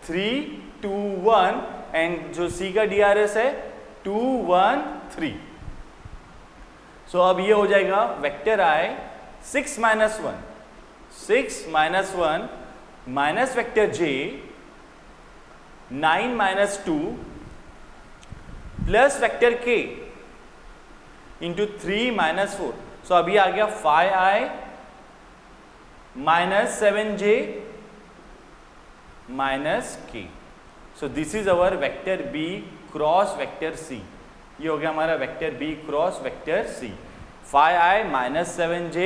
3 2 1 एंड जो C का DRS है 2 1 3. सो अब ये हो जाएगा vector I 6 - 1 minus vector J 9 - 2 plus vector K into 3 - 4. सो अभी आ गया 5I - 7J - K. So this is our vector B cross vector C. ये हो गया हमारा vector B cross vector C. 5I - 7J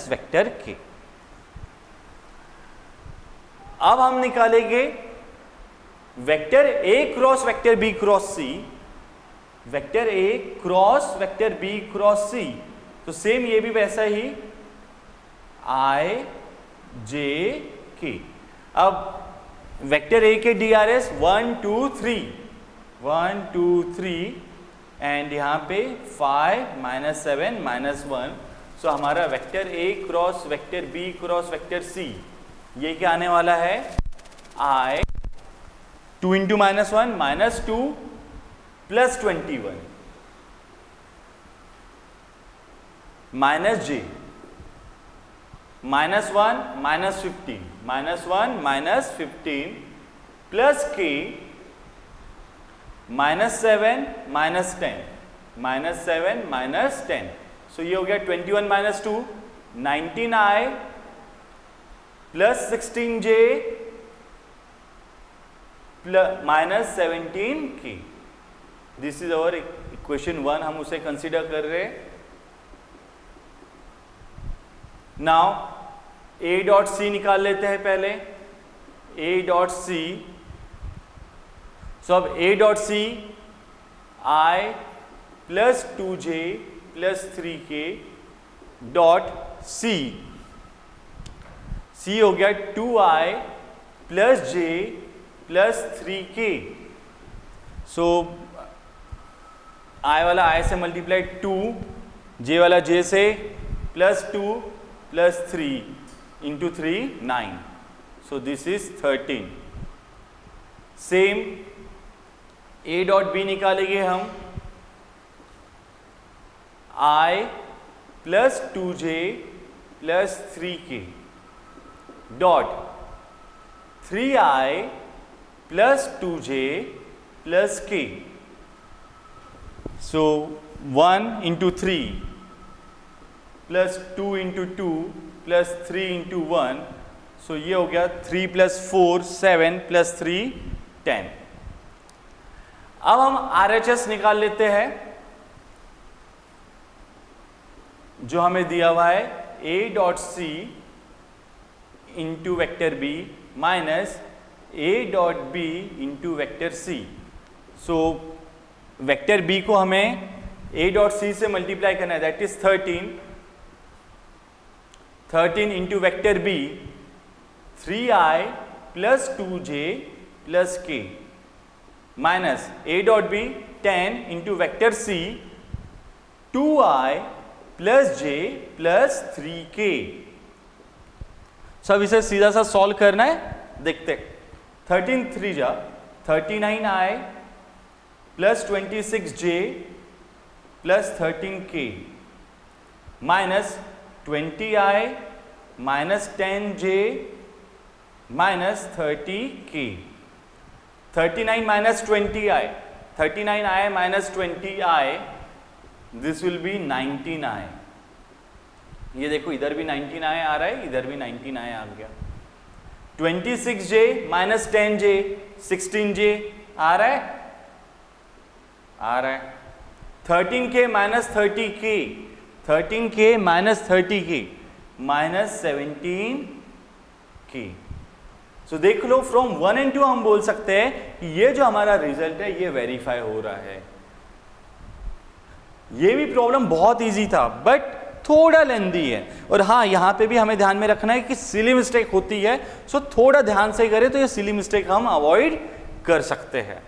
- vector K. अब हम निकालेंगे vector A cross vector B cross C, vector A cross vector B cross C. तो सेम ये भी वैसा ही I J K. अब वेक्टर A के DRS 1 2 3 एंड यहाँ पे 5 - 7 - 1. सो हमारा vector A cross vector B cross vector C ये क्या आने वाला है I 2 × -1 -2 plus 21 minus J -1 -15 plus K -7 -10. सो ये हो गया 21 - 2 19I plus 16J plus -17K. This is our equation 1, हम उसे कंसीडर कर रहे हैं. नाउ A डॉट C निकाल लेते हैं पहले. A डॉट C, सो अब A dot C I plus 2J plus 3K dot C. C हो गया 2I plus J plus 3K. So I वाला I से मल्टीप्लाई 2, J वाला J से plus 2 plus 3 into 3 9. So this is 13. Same A dot B निकालेंगे हम. I plus 2J plus 3K dot 3I plus 2J plus K. So 1 × 3 plus 2 × 2 plus 3 × 1. सो ये हो गया 3 + 4 7 प्लस 3 10. अब हम RHS निकाल लेते हैं जो हमें दिया हुआ है A dot C into vector B minus A dot B into vector C. So vector B को हमें A डॉट C से मल्टीप्लाई करना है, that is 13 into vector B 3I plus 2J plus K minus A dot B 10 into vector C 2I plus J plus 3K. सब इसे सीधा सा सॉल्व करना है, देखते। 13 3 जा 39i plus 26j plus 13k minus 20i minus 10j minus 30k। 39 minus 20i, 39i minus 20i, this will be 19i। ये देखो इधर भी 19i आ रहा है, इधर भी 19i आ गया। 26j माइनस 10j 16j आ रहा है, आ रहा है। 13k minus 30k, 13k minus 30k minus 17k। सो देख लो फ्रॉम 1 and 2 हम बोल सकते हैं कि ये जो हमारा रिजल्ट है ये वेरीफाई हो रहा है। ये भी प्रॉब्लम बहुत इजी था बट थोड़ा लेंदी है। और हाँ, यहाँ पे भी हमें ध्यान में रखना है कि सिली मिस्टेक होती है, सो थोड़ा ध्यान से करें तो ये सिली मिस्टेक हम अवॉइड कर सकते हैं।